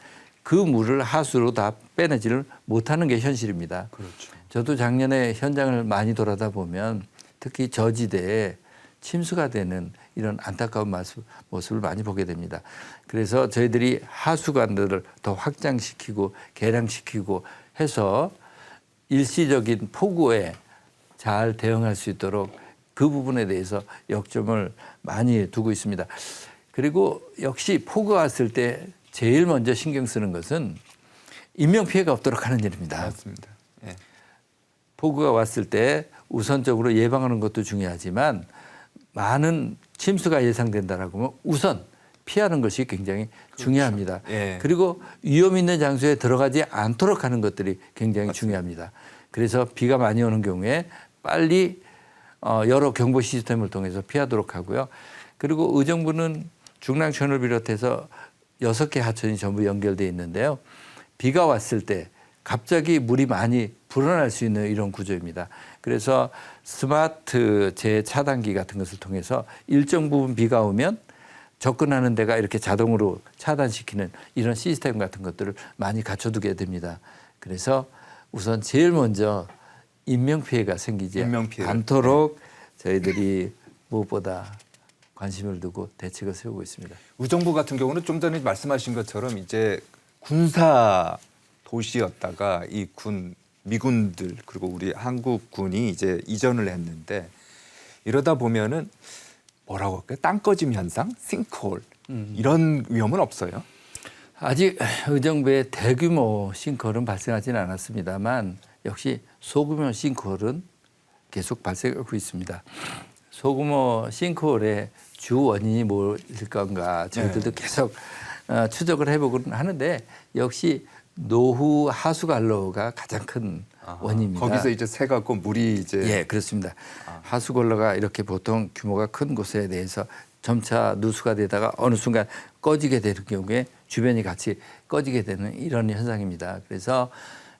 Speaker 2: 그 물을 하수로 다 빼내지를 못하는 게 현실입니다.
Speaker 1: 그렇죠.
Speaker 2: 저도 작년에 현장을 많이 돌아다 보면 특히 저지대에 침수가 되는 이런 안타까운 모습을 많이 보게 됩니다. 그래서 저희들이 하수관들을 더 확장시키고 개량시키고 해서 일시적인 폭우에 잘 대응할 수 있도록 그 부분에 대해서 역점을 많이 두고 있습니다. 그리고 역시 폭우가 왔을 때 제일 먼저 신경 쓰는 것은 인명피해가 없도록 하는 일입니다.
Speaker 1: 맞습니다. 예.
Speaker 2: 폭우가 왔을 때 우선적으로 예방하는 것도 중요하지만 많은 침수가 예상된다라고 하면 우선 피하는 것이 굉장히 중요합니다.
Speaker 1: 예.
Speaker 2: 그리고 위험 있는 장소에 들어가지 않도록 하는 것들이 굉장히 중요합니다. 그래서 비가 많이 오는 경우에 빨리 여러 경보 시스템을 통해서 피하도록 하고요. 그리고 의정부는 중랑천을 비롯해서 6개 하천이 전부 연결되어 있는데요. 비가 왔을 때 갑자기 물이 많이 불어날 수 있는 이런 구조입니다. 그래서 스마트 재해 차단기 같은 것을 통해서 일정 부분 비가 오면 접근하는 데가 이렇게 자동으로 차단시키는 이런 시스템 같은 것들을 많이 갖춰두게 됩니다. 그래서 우선 제일 먼저 인명피해가 생기지 않도록 저희들이 무엇보다 관심을 두고 대책을 세우고 있습니다.
Speaker 1: 의정부 같은 경우는 좀 전에 말씀하신 것처럼 이제 군사 도시였다가 이 미군들 그리고 우리 한국군이 이제 이전을 했는데 이러다 보면은 뭐라고 할까요? 땅꺼짐 현상, 싱크홀 이런 위험은 없어요?
Speaker 2: 아직 의정부에 대규모 싱크홀은 발생하지는 않았습니다만 역시 소규모 싱크홀은 계속 발생하고 있습니다. 소규모 싱크홀의 주 원인이 뭐일 건가 저희들도 계속 추적을 해보곤 하는데 역시 노후 하수 관로가 가장 큰 원인입니다.
Speaker 1: 거기서 이제 새 갖고 물이 이제
Speaker 2: 예, 그렇습니다. 하수 관로가 이렇게 보통 규모가 큰 곳에 대해서 점차 누수가 되다가 어느 순간 꺼지게 되는 경우에 주변이 같이 꺼지게 되는 이런 현상입니다. 그래서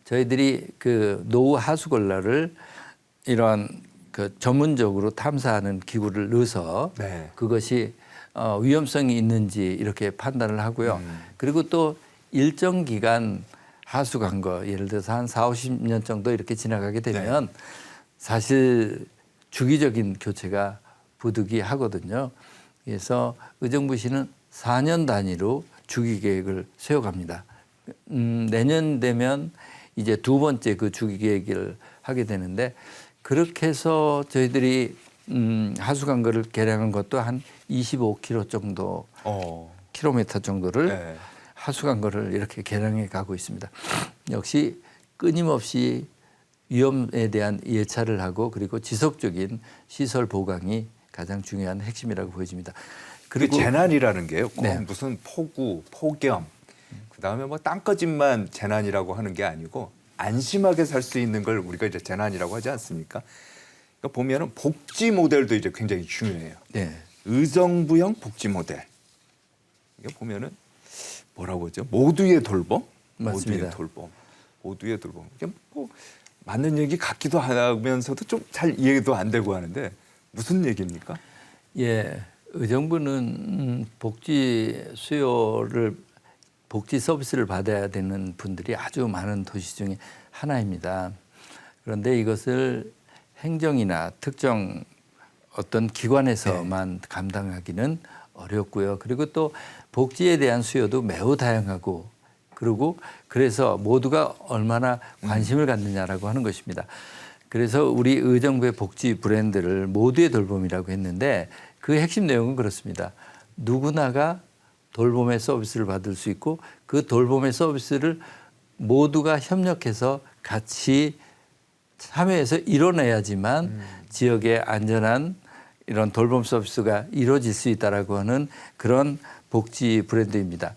Speaker 2: 저희들이 그 노후 하수 관로를 이런 그 전문적으로 탐사하는 기구를 넣어서
Speaker 1: 네.
Speaker 2: 그것이 위험성이 있는지 이렇게 판단을 하고요. 그리고 또 일정 기간 하수 간 거 예를 들어서 한 4, 50년 정도 이렇게 지나가게 되면 사실 주기적인 교체가 부득이하거든요. 그래서 의정부시는 4년 단위로 주기 계획을 세워갑니다. 내년 되면 이제 두 번째 그 주기 계획을 하게 되는데 그렇게 해서 저희들이 하수 간거를 계량한 것도 한 25km 정도 킬로미터 정도를
Speaker 1: 네.
Speaker 2: 하수 간거를 이렇게 계량해 가고 있습니다. 역시 끊임없이 위험에 대한 예찰을 하고 그리고 지속적인 시설 보강이 가장 중요한 핵심이라고 보여집니다.
Speaker 1: 그리고 재난이라는 게요. 꼭
Speaker 2: 네.
Speaker 1: 무슨 폭우, 폭염, 그다음에 뭐 땅꺼짐만 재난이라고 하는 게 아니고 안심하게 살 수 있는 걸 우리가 이제 재난이라고 하지 않습니까? 그러니까 보면은 복지 모델도 이제 굉장히 중요해요.
Speaker 2: 네.
Speaker 1: 의정부형 복지 모델. 이게 보면은 뭐라고 하죠? 모두의 돌봄,
Speaker 2: 맞습니다.
Speaker 1: 모두의 돌봄, 모두의 돌봄. 이게 뭐 맞는 얘기 같기도 하면서도 좀 잘 이해도 안 되고 하는데 무슨 얘기입니까?
Speaker 2: 예, 의정부는 복지 수요를 복지 서비스를 받아야 되는 분들이 아주 많은 도시 중에 하나입니다. 그런데 이것을 행정이나 특정 어떤 기관에서만 감당하기는 어렵고요. 그리고 또 복지에 대한 수요도 매우 다양하고 그리고 그래서 모두가 얼마나 관심을 갖느냐라고 하는 것입니다. 그래서 우리 의정부의 복지 브랜드를 모두의 돌봄이라고 했는데 그 핵심 내용은 그렇습니다. 누구나가 돌봄의 서비스를 받을 수 있고 그 돌봄의 서비스를 모두가 협력해서 같이 참여해서 이뤄내야지만 지역의 안전한 이런 돌봄 서비스가 이루어질 수 있다라고 하는 그런 복지 브랜드입니다.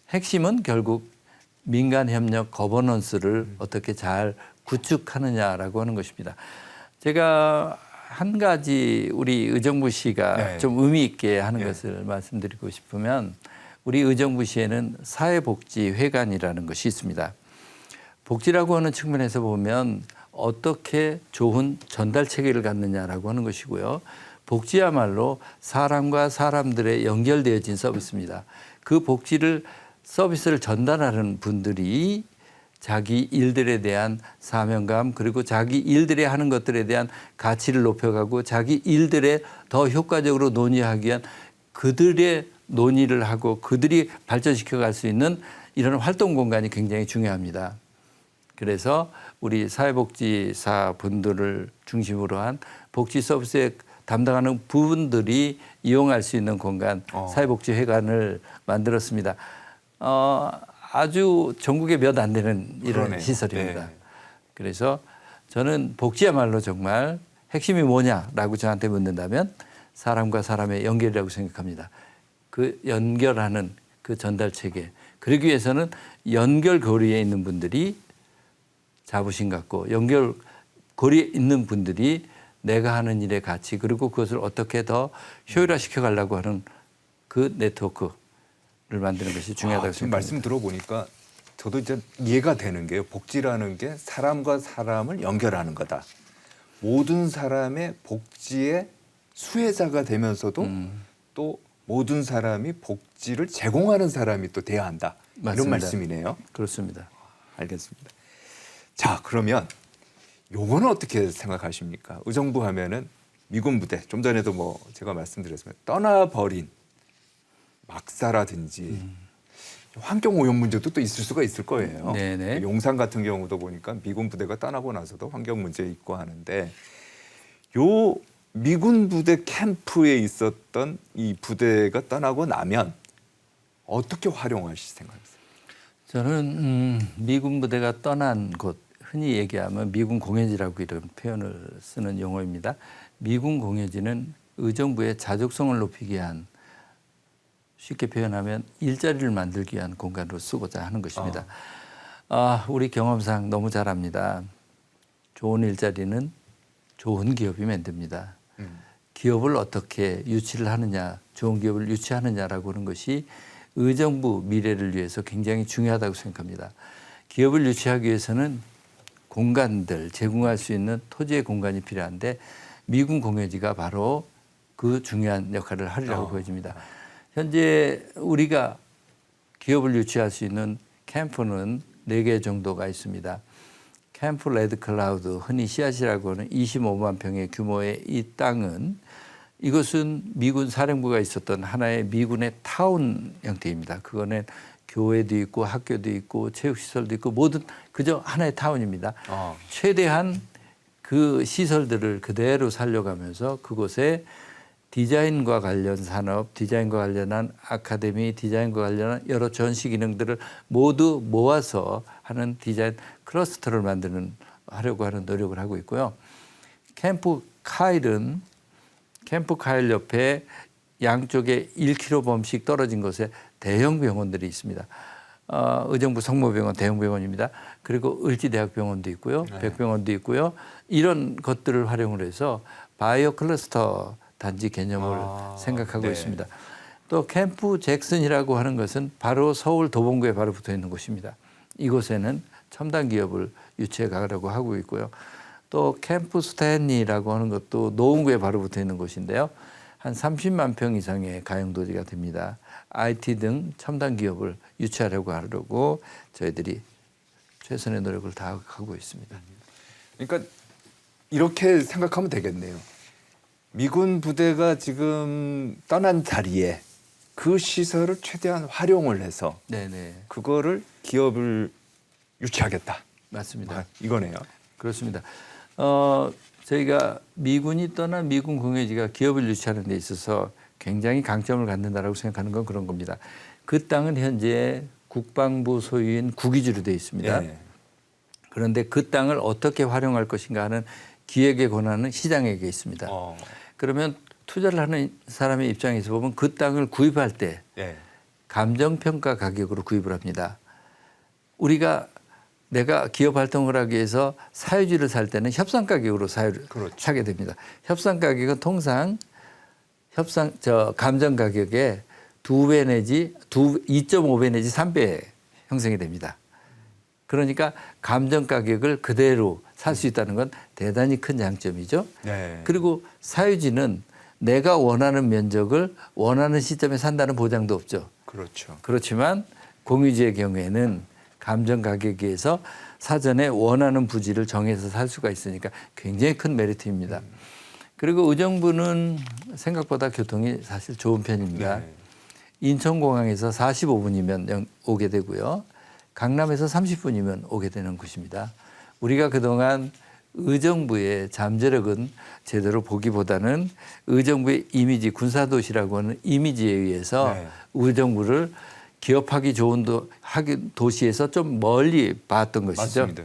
Speaker 2: 핵심은 결국 민간 협력 거버넌스를 어떻게 잘 구축하느냐라고 하는 것입니다. 제가 한 가지 우리 의정부시가 좀 의미 있게 하는 것을 말씀드리고 싶으면 우리 의정부시에는 사회복지회관이라는 것이 있습니다. 복지라고 하는 측면에서 보면 어떻게 좋은 전달 체계를 갖느냐라고 하는 것이고요. 복지야말로 사람과 사람들의 연결되어진 서비스입니다. 그 복지를 서비스를 전달하는 분들이 자기 일들에 대한 사명감 그리고 자기 일들에 하는 것들에 대한 가치를 높여가고 자기 일들에 더 효과적으로 논의하기 위한 그들의 논의를 하고 그들이 발전시켜 갈 수 있는 이런 활동 공간이 굉장히 중요합니다. 그래서 우리 사회복지사 분들을 중심으로 한 복지 서비스에 담당하는 부분들이 이용할 수 있는 공간 사회복지회관을 만들었습니다. 아주 전국에 몇 안 되는 이런
Speaker 1: 그러네요.
Speaker 2: 시설입니다.
Speaker 1: 네.
Speaker 2: 그래서 저는 복지야말로 정말 핵심이 뭐냐라고 저한테 묻는다면 사람과 사람의 연결이라고 생각합니다. 그 연결하는 그 전달 체계. 그러기 위해서는 연결고리에 있는 분들이 자부심 갖고 연결고리에 있는 분들이 내가 하는 일의 가치 그리고 그것을 어떻게 더 효율화시켜 가려고 하는 그 네트워크를 만드는 것이 중요하다고
Speaker 1: 지금
Speaker 2: 생각합니다.
Speaker 1: 말씀 들어보니까 저도 이제 이해가 되는 게요. 복지라는 게 사람과 사람을 연결하는 거다. 모든 사람의 복지의 수혜자가 되면서도 또 모든 사람이 복지를 제공하는 사람이 또 돼야 한다.
Speaker 2: 맞습니다.
Speaker 1: 이런 말씀이네요.
Speaker 2: 그렇습니다.
Speaker 1: 알겠습니다. 자, 그러면 요거는 어떻게 생각하십니까? 의정부 하면은 미군 부대, 좀 전에도 뭐 제가 말씀드렸지만 떠나버린 막사라든지 환경 오염 문제도 또 있을 수가 있을 거예요.
Speaker 2: 네네.
Speaker 1: 용산 같은 경우도 보니까 미군 부대가 떠나고 나서도 환경 문제 있고 하는데 요 미군 부대 캠프에 있었던 이 부대가 떠나고 나면 어떻게 활용하실 생각이세요?
Speaker 2: 저는 미군 부대가 떠난 곳, 흔히 얘기하면 미군 공여지라고 이런 표현을 쓰는 용어입니다. 미군 공여지는 의정부의 자족성을 높이기 위한, 쉽게 표현하면 일자리를 만들기 위한 공간으로 쓰고자 하는 것입니다. 우리 경험상 너무 잘 압니다. 좋은 일자리는 좋은 기업이 만듭니다. 기업을 어떻게 유치를 하느냐, 좋은 기업을 유치하느냐라고 하는 것이 의정부 미래를 위해서 굉장히 중요하다고 생각합니다. 기업을 유치하기 위해서는 공간들, 제공할 수 있는 토지의 공간이 필요한데 미군 공여지가 바로 그 중요한 역할을 하리라고 보여집니다. 현재 우리가 기업을 유치할 수 있는 캠프는 4개 정도가 있습니다. 캠프 레드 클라우드, 흔히 씨앗이라고 하는 25만 평의 규모의 이 땅은, 이것은 미군 사령부가 있었던 하나의 미군의 타운 형태입니다. 그거는 교회도 있고 학교도 있고 체육시설도 있고 모든 그저 하나의 타운입니다. 최대한 그 시설들을 그대로 살려가면서 그곳에 디자인과 관련 산업, 디자인과 관련한 아카데미, 디자인과 관련한 여러 전시 기능들을 모두 모아서 하는 디자인 클러스터를 하려고 하는 노력을 하고 있고요. 캠프 카일 옆에 양쪽에 1km 범씩 떨어진 곳에 대형 병원들이 있습니다. 의정부 성모병원 대형병원입니다. 그리고 을지대학병원도 있고요. 백병원도 있고요. 이런 것들을 활용을 해서 바이오 클러스터 단지 개념을 생각하고 있습니다. 또 캠프 잭슨이라고 하는 것은 바로 서울 도봉구에 바로 붙어 있는 곳입니다. 이곳에는 첨단 기업을 유치해 가려고 하고 있고요. 또 캠프 스탠리라고 하는 것도 노원구에 바로 붙어 있는 곳인데요. 한 30만 평 이상의 가용도지가 됩니다. IT 등 첨단 기업을 유치하려고 저희들이 최선의 노력을 다하고 있습니다.
Speaker 1: 그러니까 이렇게 생각하면 되겠네요. 미군 부대가 지금 떠난 자리에 그 시설을 최대한 활용을 해서 그거를 기업을 유치하겠다.
Speaker 2: 맞습니다.
Speaker 1: 이거네요.
Speaker 2: 그렇습니다. 저희가 미군이 떠난 미군 공여지가 기업을 유치하는 데 있어서 굉장히 강점을 갖는다라고 생각하는 건 그런 겁니다. 그 땅은 현재 국방부 소유인 국유지로 되어 있습니다. 그런데 그 땅을 어떻게 활용할 것인가 하는 기획의 권한은 시장에게 있습니다. 그러면 투자를 하는 사람의 입장에서 보면 그 땅을 구입할 때 감정평가 가격으로 구입을 합니다. 내가 기업 활동을 하기 위해서 사유지를 살 때는 협상 가격으로 사유를 사게 됩니다. 협상 가격은 통상 감정 가격의 2배 내지 2.5배 내지 3배 형성이 됩니다. 그러니까 감정 가격을 그대로 살 수 있다는 건 대단히 큰 장점이죠. 그리고 사유지는 내가 원하는 면적을 원하는 시점에 산다는 보장도 없죠. 그렇지만 공유지의 경우에는 감정 가격에 의해서 사전에 원하는 부지를 정해서 살 수가 있으니까 굉장히 큰 메리트입니다. 그리고 의정부는 생각보다 교통이 사실 좋은 편입니다. 인천공항에서 45분이면 오게 되고요. 강남에서 30분이면 오게 되는 곳입니다. 우리가 그동안 의정부의 잠재력은 제대로 보기보다는 의정부의 이미지, 군사도시라고 하는 이미지에 의해서 의정부를 기업하기 좋은 도시에서 좀 멀리 봤던 것이죠.
Speaker 1: 맞습니다.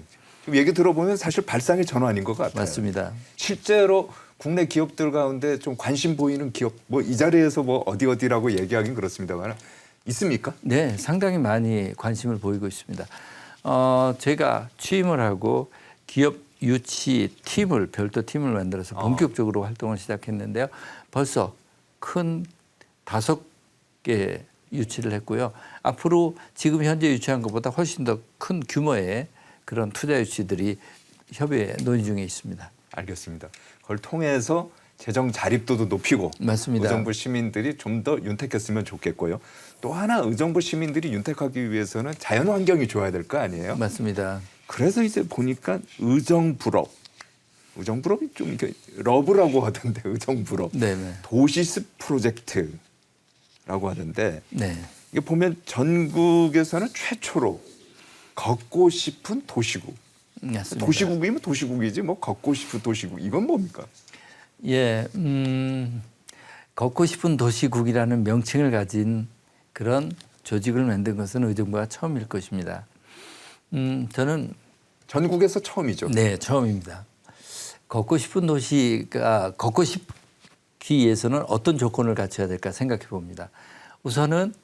Speaker 1: 얘기 들어보면 사실 발상의 전환인 것 같아요.
Speaker 2: 맞습니다.
Speaker 1: 실제로 국내 기업들 가운데 좀 관심 보이는 기업, 뭐 이 자리에서 뭐 어디라고 얘기하긴 그렇습니다만 있습니까?
Speaker 2: 네, 상당히 많이 관심을 보이고 있습니다. 제가 취임을 하고 기업 유치 팀을, 별도 팀을 만들어서 본격적으로 활동을 시작했는데요. 벌써 큰 5개 유치를 했고요. 앞으로 지금 현재 유치한 것보다 훨씬 더 큰 규모의 그런 투자 유치들이 협의에 논의 중에 있습니다.
Speaker 1: 알겠습니다. 그걸 통해서 재정 자립도도 높이고
Speaker 2: 맞습니다.
Speaker 1: 의정부 시민들이 좀 더 윤택했으면 좋겠고요. 또 하나 의정부 시민들이 윤택하기 위해서는 자연 환경이 좋아야 될 거 아니에요?
Speaker 2: 맞습니다.
Speaker 1: 그래서 이제 보니까 의정부럽이 좀 이렇게 러브라고 하던데 의정부럽 도시숲 프로젝트라고 하던데 이게 보면 전국에서는 최초로 걷고 싶은 도시국.
Speaker 2: 맞습니다.
Speaker 1: 도시국이면 도시국이지 뭐 걷고 싶은 도시국 이건 뭡니까?
Speaker 2: 걷고 싶은 도시국이라는 명칭을 가진 그런 조직을 만든 것은 의정부가 처음일 것입니다. 저는
Speaker 1: 전국에서 처음이죠.
Speaker 2: 네, 처음입니다. 걷고 싶은 도시가 걷고 싶기 위해서는 어떤 조건을 갖춰야 될까 생각해 봅니다. 우선은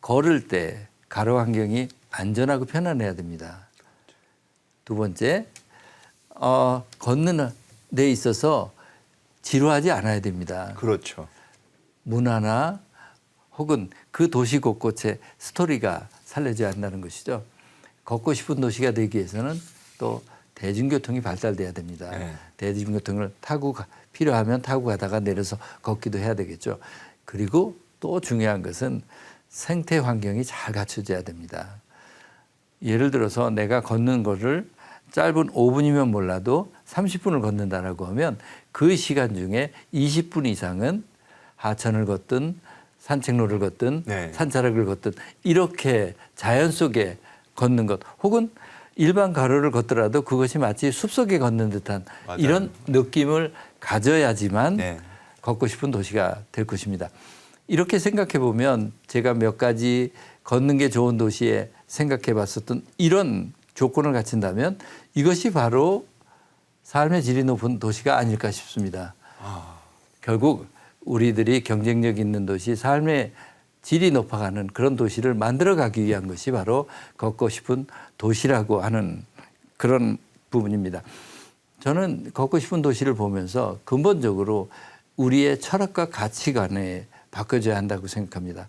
Speaker 2: 걸을 때 가로 환경이 안전하고 편안해야 됩니다. 두 번째, 걷는 데 있어서 지루하지 않아야 됩니다.
Speaker 1: 그렇죠.
Speaker 2: 문화나 혹은 그 도시 곳곳에 스토리가 살려져야 한다는 것이죠. 걷고 싶은 도시가 되기 위해서는 또 대중교통이 발달돼야 됩니다.
Speaker 1: 네.
Speaker 2: 대중교통을 필요하면 타고 가다가 내려서 걷기도 해야 되겠죠. 그리고 또 중요한 것은 생태 환경이 잘 갖춰져야 됩니다. 예를 들어서 내가 걷는 거를 짧은 5분이면 몰라도 30분을 걷는다라고 하면 그 시간 중에 20분 이상은 하천을 걷든 산책로를 걷든
Speaker 1: 네.
Speaker 2: 산자락을 걷든 이렇게 자연 속에 걷는 것 혹은 일반 가로를 걷더라도 그것이 마치 숲속에 걷는 듯한
Speaker 1: 맞아요.
Speaker 2: 이런 느낌을 가져야지만
Speaker 1: 네.
Speaker 2: 걷고 싶은 도시가 될 것입니다. 이렇게 생각해 보면 제가 몇 가지 걷는 게 좋은 도시에 생각해 봤었던 이런 조건을 갖춘다면 이것이 바로 삶의 질이 높은 도시가 아닐까 싶습니다. 결국 우리들이 경쟁력 있는 도시, 삶의 질이 높아가는 그런 도시를 만들어가기 위한 것이 바로 걷고 싶은 도시라고 하는 그런 부분입니다. 저는 걷고 싶은 도시를 보면서 근본적으로 우리의 철학과 가치관에 바꿔줘야 한다고 생각합니다.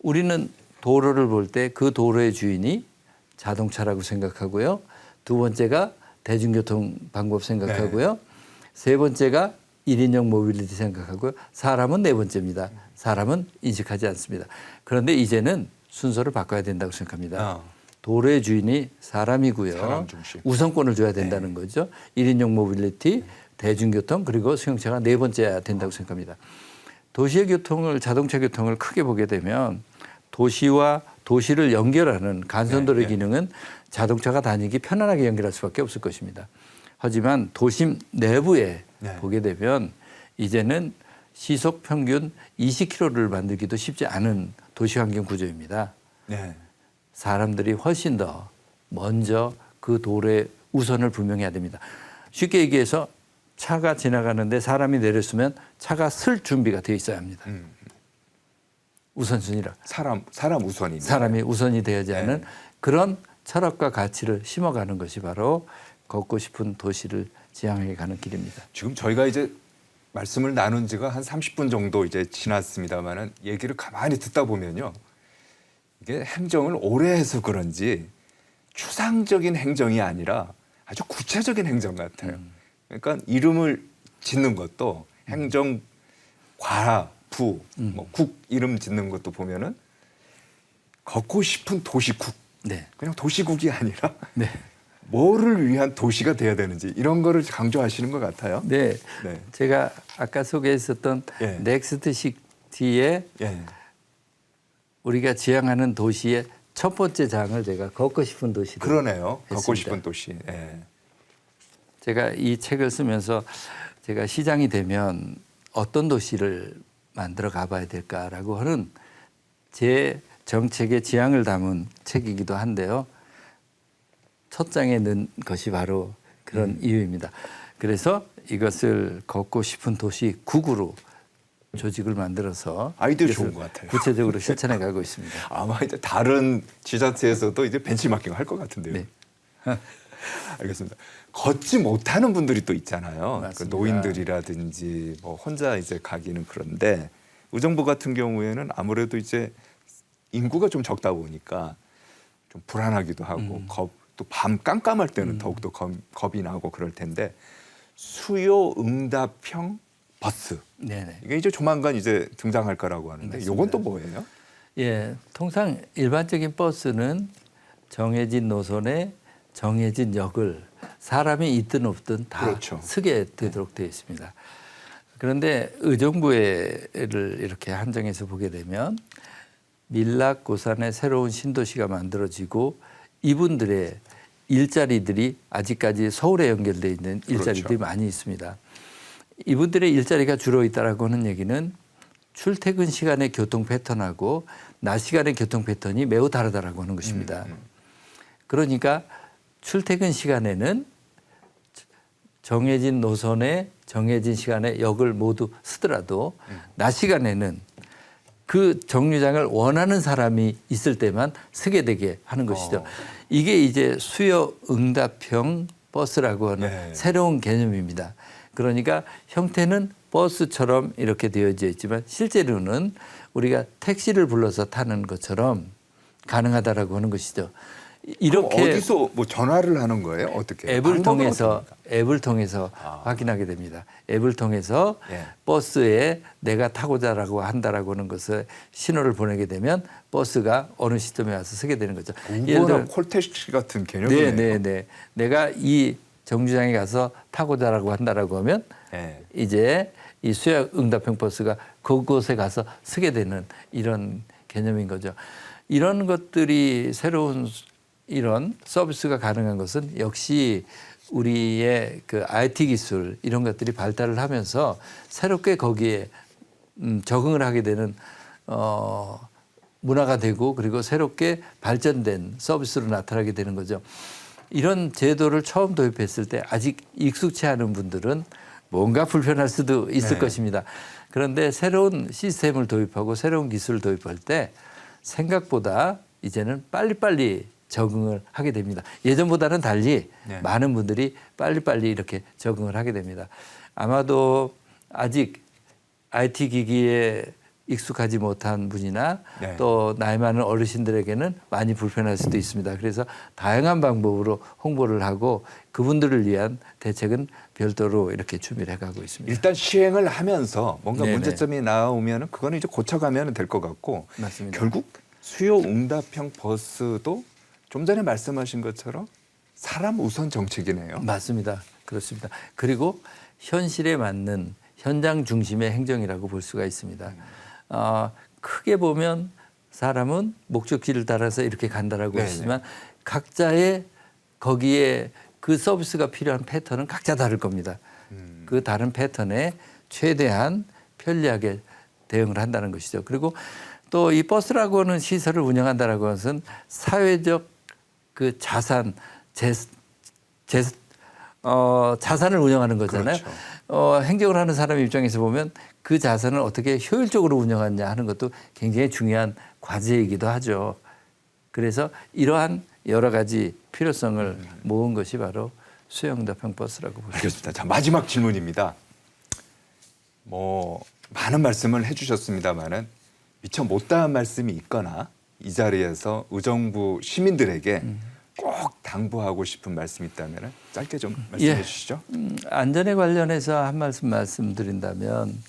Speaker 2: 우리는 도로를 볼 때 그 도로의 주인이 자동차라고 생각하고요. 두 번째가 대중교통 방법 생각하고요. 세 번째가 1인용 모빌리티 생각하고요. 사람은 네 번째입니다. 사람은 인식하지 않습니다. 그런데 이제는 순서를 바꿔야 된다고 생각합니다. 도로의 주인이 사람이고요.
Speaker 1: 사람 중심.
Speaker 2: 우선권을 줘야 된다는 거죠. 1인용 모빌리티, 대중교통 그리고 승용차가 네 번째야 된다고 생각합니다. 도시의 교통을 자동차 교통을 크게 보게 되면 도시와 도시를 연결하는 간선도로의 기능은 자동차가 다니기 편안하게 연결할 수밖에 없을 것입니다. 하지만 도심 내부에 보게 되면 이제는 시속 평균 20km를 만들기도 쉽지 않은 도시 환경 구조입니다.
Speaker 1: 네.
Speaker 2: 사람들이 훨씬 더 먼저 그 도로의 우선을 분명해야 됩니다. 쉽게 얘기해서 차가 지나가는데 사람이 내렸으면 차가 쓸 준비가 되어 있어야 합니다. 우선순위라.
Speaker 1: 사람 우선이.
Speaker 2: 사람이 우선이 되어야지 하는 그런 철학과 가치를 심어가는 것이 바로 걷고 싶은 도시를 지향해 가는 길입니다.
Speaker 1: 지금 저희가 이제 말씀을 나눈 지가 한 30분 정도 이제 지났습니다만은 얘기를 가만히 듣다 보면요. 이게 행정을 오래 해서 그런지 추상적인 행정이 아니라 아주 구체적인 행정 같아요. 그러니까 이름을 짓는 것도 행정 과, 부, 뭐 국 이름 짓는 것도 보면은 걷고 싶은 도시국.
Speaker 2: 네.
Speaker 1: 그냥 도시국이 아니라
Speaker 2: 네.
Speaker 1: 뭐를 위한 도시가 돼야 되는지 이런 거를 강조하시는 것 같아요.
Speaker 2: 네.
Speaker 1: 네.
Speaker 2: 제가 아까 소개했었던
Speaker 1: 예.
Speaker 2: 넥스트 시티에
Speaker 1: 예.
Speaker 2: 우리가 지향하는 도시의 첫 번째 장을 제가 걷고 싶은 도시로
Speaker 1: 그러네요. 걷고
Speaker 2: 했습니다.
Speaker 1: 싶은 도시. 예.
Speaker 2: 제가 이 책을 쓰면서 제가 시장이 되면 어떤 도시를 만들어 가봐야 될까라고 하는 제 정책의 지향을 담은 책이기도 한데요. 첫 장에 넣은 것이 바로 그런 이유입니다. 그래서 이것을 걷고 싶은 도시 국으로 조직을 만들어서
Speaker 1: 아이디어
Speaker 2: 이것을
Speaker 1: 좋은 것 같아요.
Speaker 2: 구체적으로 실천해 가고 있습니다.
Speaker 1: 아마 이제 다른 지자체에서도 이제 벤치마킹 할 것 같은데요.
Speaker 2: 네.
Speaker 1: 알겠습니다. 걷지 못하는 분들이 또 있잖아요. 그
Speaker 2: 맞습니다.
Speaker 1: 노인들이라든지 뭐 혼자 이제 가기는 그런데 의정부 같은 경우에는 아무래도 이제 인구가 좀 적다 보니까 좀 불안하기도 하고 또 밤 깜깜할 때는 더욱더 겁이 나고 그럴 텐데 수요 응답형 버스
Speaker 2: 네네.
Speaker 1: 이게 이제 조만간 이제 등장할 거라고 하는데
Speaker 2: 맞습니다.
Speaker 1: 요건 또 뭐예요?
Speaker 2: 예, 통상 일반적인 버스는 정해진 노선에 정해진 역을 사람이 있든 없든 다
Speaker 1: 그렇죠.
Speaker 2: 서게 되도록 되어 있습니다. 그런데 의정부를 이렇게 한정해서 보게 되면 밀락 고산의 새로운 신도시가 만들어지고 이분들의 일자리들이 아직까지 서울에 연결되어 있는 일자리들이
Speaker 1: 그렇죠.
Speaker 2: 많이 있습니다. 이분들의 일자리가 주로 있다라고 하는 얘기는 출퇴근 시간의 교통 패턴하고 낮 시간의 교통 패턴이 매우 다르다라고 하는 것입니다. 그러니까 출퇴근 시간에는 정해진 노선에 정해진 시간에 역을 모두 쓰더라도 낮 시간에는 그 정류장을 원하는 사람이 있을 때만 서게 되게 하는 것이죠. 이게 이제 수요 응답형 버스라고 하는
Speaker 1: 네.
Speaker 2: 새로운 개념입니다. 그러니까 형태는 버스처럼 이렇게 되어져 있지만 실제로는 우리가 택시를 불러서 타는 것처럼 가능하다라고 하는 것이죠.
Speaker 1: 이렇게
Speaker 2: 이렇게
Speaker 1: 어디서 뭐 전화를 하는 거예요? 어떻게?
Speaker 2: 앱을
Speaker 1: 방법은
Speaker 2: 통해서
Speaker 1: 어떻습니까?
Speaker 2: 확인하게 됩니다. 앱을 통해서
Speaker 1: 예.
Speaker 2: 버스에 내가 타고자라고 한다라고 하는 것을 신호를 보내게 되면 버스가 어느 시점에 와서 서게 되는 거죠.
Speaker 1: 우버나 콜택시 같은 개념이네요.
Speaker 2: 네. 내가 이 정류장에 가서 타고자라고 한다라고 하면
Speaker 1: 네.
Speaker 2: 이제 이 수요 응답형 버스가 그곳에 가서 서게 되는 이런 개념인 거죠. 이런 것들이 새로운 이런 서비스가 가능한 것은 역시 우리의 그 IT 기술 이런 것들이 발달을 하면서 새롭게 거기에 적응을 하게 되는 문화가 되고 그리고 새롭게 발전된 서비스로 나타나게 되는 거죠. 이런 제도를 처음 도입했을 때 아직 익숙치 않은 분들은 뭔가 불편할 수도 있을 것입니다. 그런데 새로운 시스템을 도입하고 새로운 기술을 도입할 때 생각보다 이제는 빨리빨리 적응을 하게 됩니다. 예전보다는 달리 많은 분들이 빨리빨리 이렇게 적응을 하게 됩니다. 아마도 아직 IT 기기에 익숙하지 못한 분이나 또 나이 많은 어르신들에게는 많이 불편할 수도 있습니다. 그래서 다양한 방법으로 홍보를 하고 그분들을 위한 대책은 별도로 이렇게 준비를 해가고 있습니다.
Speaker 1: 일단 시행을 하면서 뭔가
Speaker 2: 네네.
Speaker 1: 문제점이 나오면 그거는 이제 고쳐가면 될 것 같고
Speaker 2: 맞습니다.
Speaker 1: 결국 수요 응답형 버스도 좀 전에 말씀하신 것처럼 사람 우선 정책이네요.
Speaker 2: 맞습니다. 그렇습니다. 그리고 현실에 맞는 현장 중심의 행정이라고 볼 수가 있습니다. 크게 보면 사람은 목적지를 따라서 이렇게 간다라고
Speaker 1: 네네.
Speaker 2: 하시지만 각자의 거기에 그 서비스가 필요한 패턴은 각자 다를 겁니다. 그 다른 패턴에 최대한 편리하게 대응을 한다는 것이죠. 그리고 또 이 버스라고 하는 시설을 운영한다라고 하는 것은 사회적 그 자산, 자산을 운영하는 거잖아요.
Speaker 1: 그렇죠.
Speaker 2: 행정을 하는 사람 입장에서 보면 그 자산을 어떻게 효율적으로 운영하느냐 하는 것도 굉장히 중요한 과제이기도 하죠. 그래서 이러한 여러 가지 필요성을 모은 것이 바로 수요응답형 버스라고 볼 수 있습니다.
Speaker 1: 알겠습니다. 자, 마지막 질문입니다. 뭐 많은 말씀을 해주셨습니다마는 미처 못다한 말씀이 있거나 이 자리에서 의정부 시민들에게 꼭 당부하고 싶은 말씀이 있다면 짧게 좀 말씀해 주시죠.
Speaker 2: 안전에 관련해서 한 말씀드린다면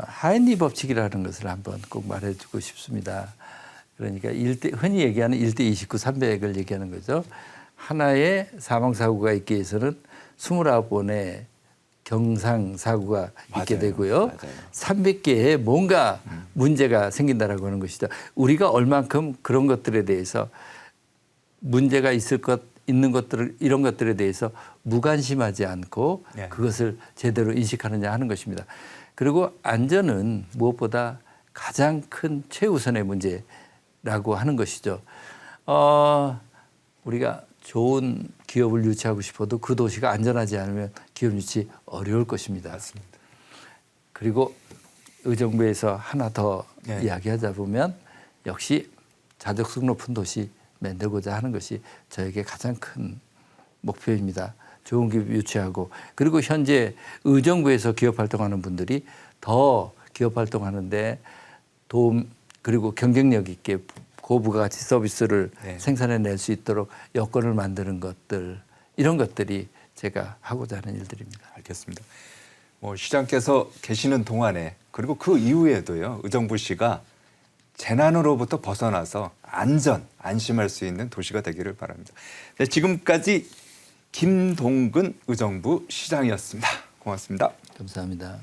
Speaker 2: 하인리 법칙이라는 것을 한번 꼭 말해주고 싶습니다. 그러니까 흔히 얘기하는 1대 29, 300을 얘기하는 거죠. 하나의 사망사고가 있기 위해서는 29번의 경상사고가 있게
Speaker 1: 맞아요.
Speaker 2: 되고요.
Speaker 1: 맞아요.
Speaker 2: 300개의 뭔가 문제가 생긴다라고 하는 것이죠. 우리가 얼만큼 그런 것들에 대해서 문제가 있는 것들을 이런 것들에 대해서 무관심하지 않고 그것을 제대로 인식하느냐 하는 것입니다. 그리고 안전은 무엇보다 가장 큰 최우선의 문제라고 하는 것이죠. 우리가 좋은 기업을 유치하고 싶어도 그 도시가 안전하지 않으면 기업 유치 어려울 것입니다.
Speaker 1: 맞습니다.
Speaker 2: 그리고 의정부에서 하나 더 이야기하자 보면 역시 자족성 높은 도시 만들고자 하는 것이 저에게 가장 큰 목표입니다. 좋은 기업 유치하고 그리고 현재 의정부에서 기업 활동하는 분들이 더 기업 활동하는데 도움 그리고 경쟁력 있게 고부가가치 서비스를 생산해낼 수 있도록 여건을 만드는 것들 이런 것들이 제가 하고자 하는 일들입니다.
Speaker 1: 알겠습니다. 뭐 시장께서 계시는 동안에 그리고 그 이후에도요 의정부시가 재난으로부터 벗어나서 안심할 수 있는 도시가 되기를 바랍니다. 네, 지금까지 김동근 의정부 시장이었습니다. 고맙습니다.
Speaker 2: 감사합니다.